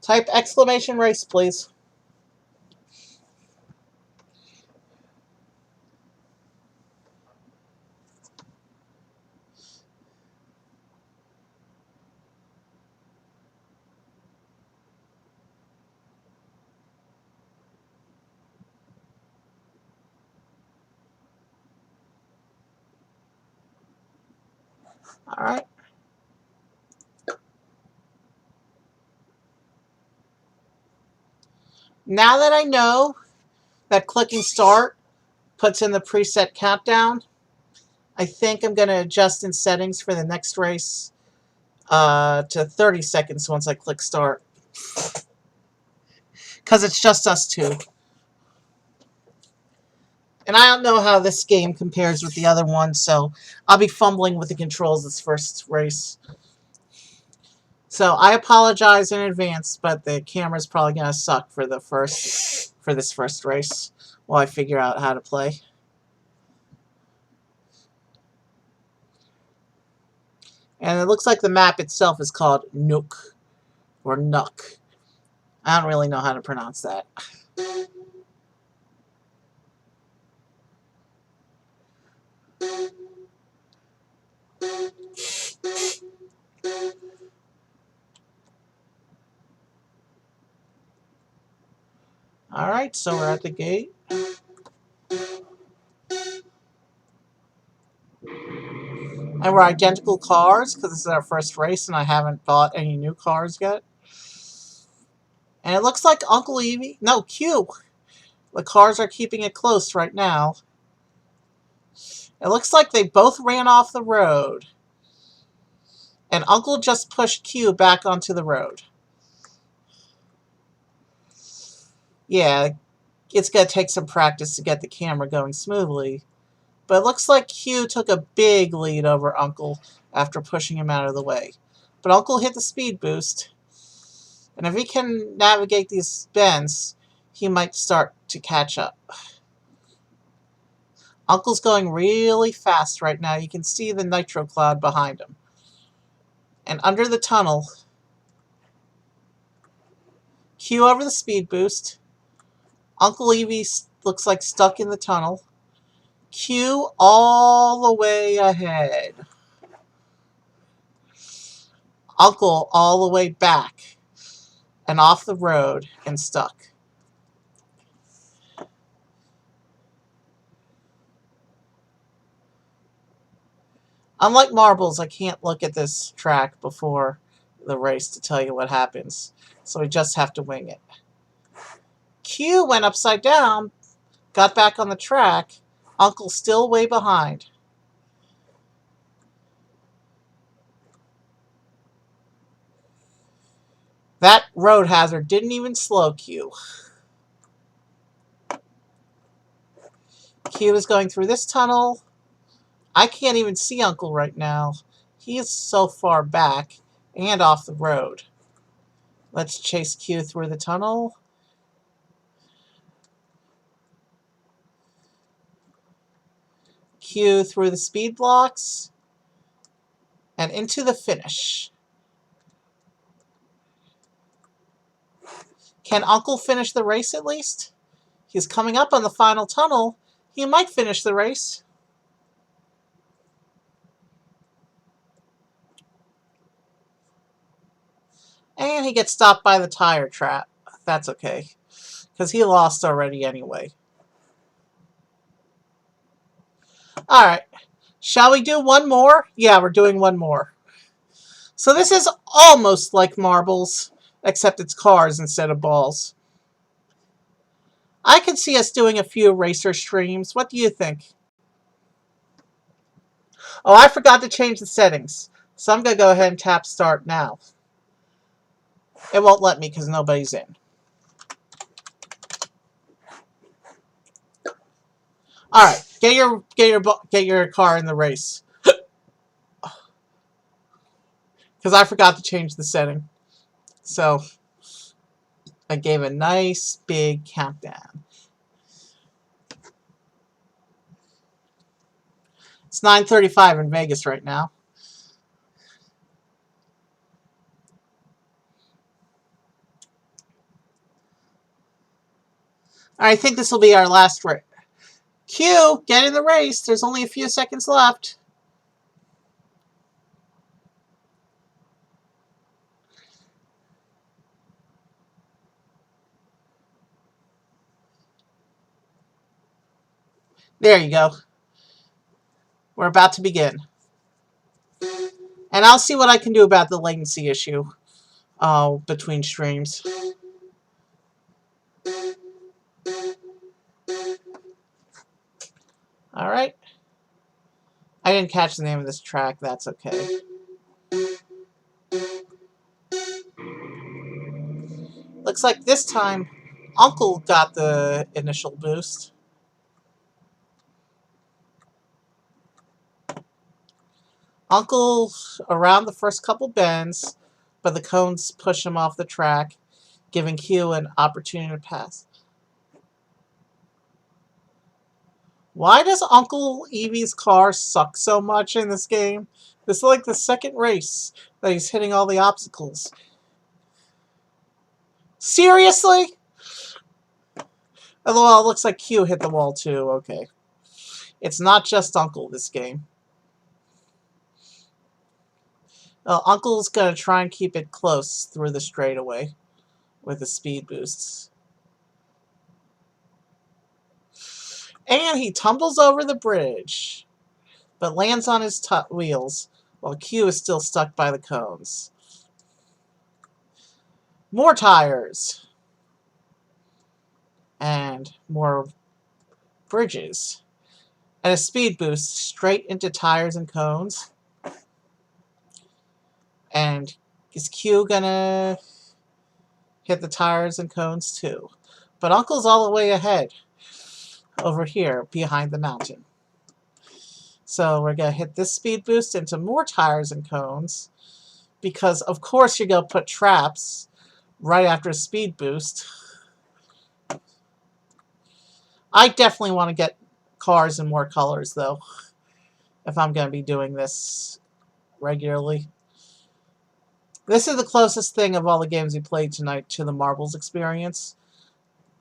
S1: Type exclamation race, please. Alright. Now that I know that clicking start puts in the preset countdown, I think I'm going to adjust in settings for the next race to 30 seconds once I click start. Because it's just us two. And I don't know how this game compares with the other one, so I'll be fumbling with the controls this first race. So I apologize in advance, but the camera's probably going to suck for this first race while I figure out how to play. And it looks like the map itself is called Nook, or Nuck. I don't really know how to pronounce that. Alright, so we're at the gate. And we're identical cars, because this is our first race and I haven't bought any new cars yet. And it looks like Uncle Eevee... No, Q! The cars are keeping it close right now. It looks like they both ran off the road. And Uncle just pushed Q back onto the road. Yeah, it's going to take some practice to get the camera going smoothly. But it looks like Q took a big lead over Uncle after pushing him out of the way. But Uncle hit the speed boost. And if he can navigate these bends, he might start to catch up. Uncle's going really fast right now. You can see the nitro cloud behind him. And under the tunnel, Q over the speed boost. Uncle Eevee looks like stuck in the tunnel. Q all the way ahead. Uncle all the way back and off the road and stuck. Unlike marbles, I can't look at this track before the race to tell you what happens. So we just have to wing it. Q went upside down, got back on the track. Uncle's still way behind. That road hazard didn't even slow Q. Q is going through this tunnel. I can't even see Uncle right now. He is so far back. and off the road. Let's chase Q through the tunnel. Q through the speed blocks. And into the finish. Can Uncle finish the race at least? He's coming up on the final tunnel. He might finish the race. And he gets stopped by the tire trap. That's okay, because he lost already anyway. Alright, shall we do one more? Yeah, we're doing one more. So this is almost like marbles, except it's cars instead of balls. I could see us doing a few racer streams. What do you think? Oh, I forgot to change the settings. So I'm going to go ahead and tap start now. It won't let me because nobody's in. All right, get your car in the race. Because I forgot to change the setting. So I gave a nice big countdown. It's 9:35 in Vegas right now. I think this will be our last race. Q, get in the race. There's only a few seconds left. There you go. We're about to begin. And I'll see what I can do about the latency issue between streams. Alright. I didn't catch the name of this track. That's okay. Looks like this time Uncle got the initial boost. Uncle around the first couple bends, but the cones push him off the track, giving Q an opportunity to pass. Why does Uncle Eevee's car suck so much in this game? This is like the second race that he's hitting all the obstacles. Seriously? Well, it looks like Q hit the wall too. Okay. It's not just Uncle this game. Well, Uncle's going to try and keep it close through the straightaway with the speed boosts. And he tumbles over the bridge, but lands on his wheels, while Q is still stuck by the cones. More tires. And more bridges. And a speed boost straight into tires and cones. And is Q gonna hit the tires and cones too? But Uncle's all the way ahead over here behind the mountain. So we're going to hit this speed boost into more tires and cones, because of course you're going to put traps right after a speed boost. I definitely want to get cars in more colors though, if I'm going to be doing this regularly. This is the closest thing of all the games we played tonight to the Marbles experience.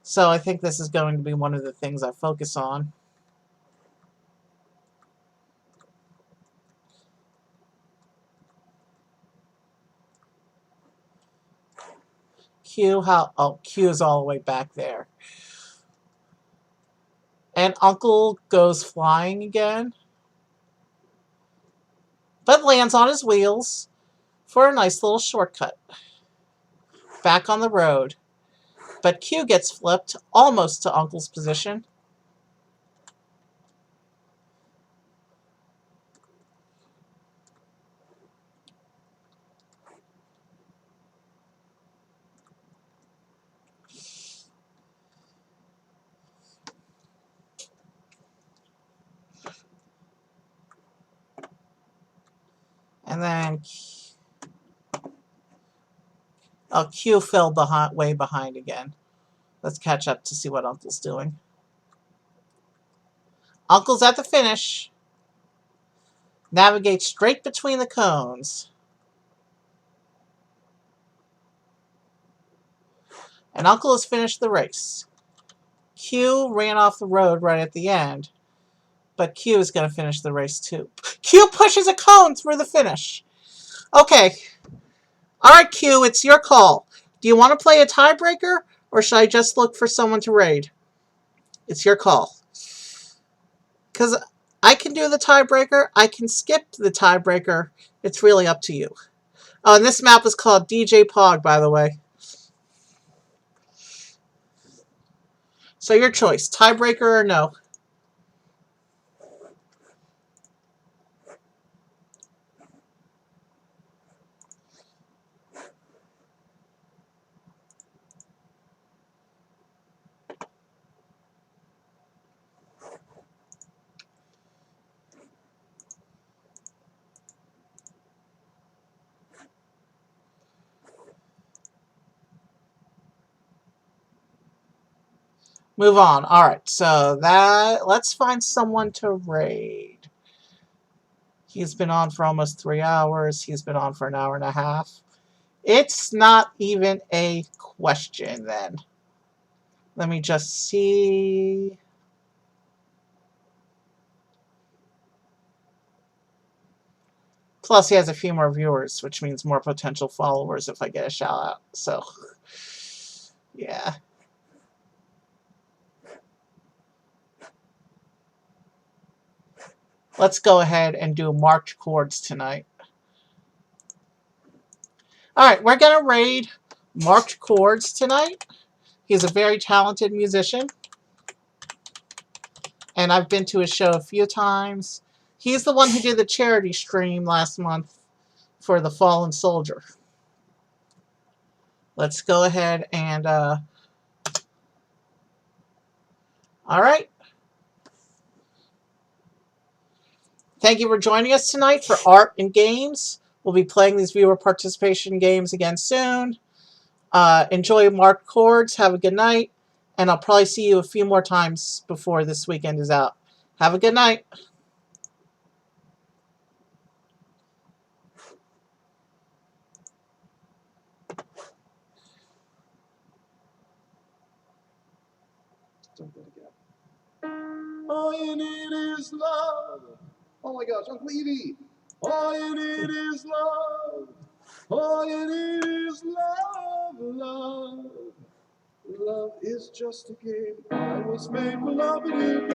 S1: So I think this is going to be one of the things I focus on. Q, Q is all the way back there. And Uncle goes flying again, but lands on his wheels for a nice little shortcut. Back on the road. But Q gets flipped almost to Uncle's position. And then Oh, Q fell behind, way behind again. Let's catch up to see what Uncle's doing. Uncle's at the finish. Navigate straight between the cones. And Uncle has finished the race. Q ran off the road right at the end. But Q is going to finish the race too. Q pushes a cone through the finish. Okay. All right, Q, it's your call. Do you want to play a tiebreaker, or should I just look for someone to raid? It's your call. Because I can do the tiebreaker. I can skip the tiebreaker. It's really up to you. Oh, and this map is called DJ Pog, by the way. So your choice, tiebreaker or no. Move on. All right, so let's find someone to raid. He's been on for almost 3 hours. He's been on for an hour and a half. It's not even a question then. Let me just see. Plus, he has a few more viewers, which means more potential followers if I get a shout out. So, yeah. Let's go ahead and do marked chords tonight. Alright, we're going to raid Marked Chords tonight. He's a very talented musician. And I've been to his show a few times. He's the one who did the charity stream last month for the fallen soldier. Let's go ahead and... Alright. Thank you for joining us tonight for Art and Games. We'll be playing these viewer participation games again soon. Enjoy Marked Chords. Have a good night. And I'll probably see you a few more times before this weekend is out. Have a good night.
S2: Don't go again. All you need is love. Oh my gosh, Uncle Evie. All you need is love. All you need is love, love. Love is just a game. I was made for loving you.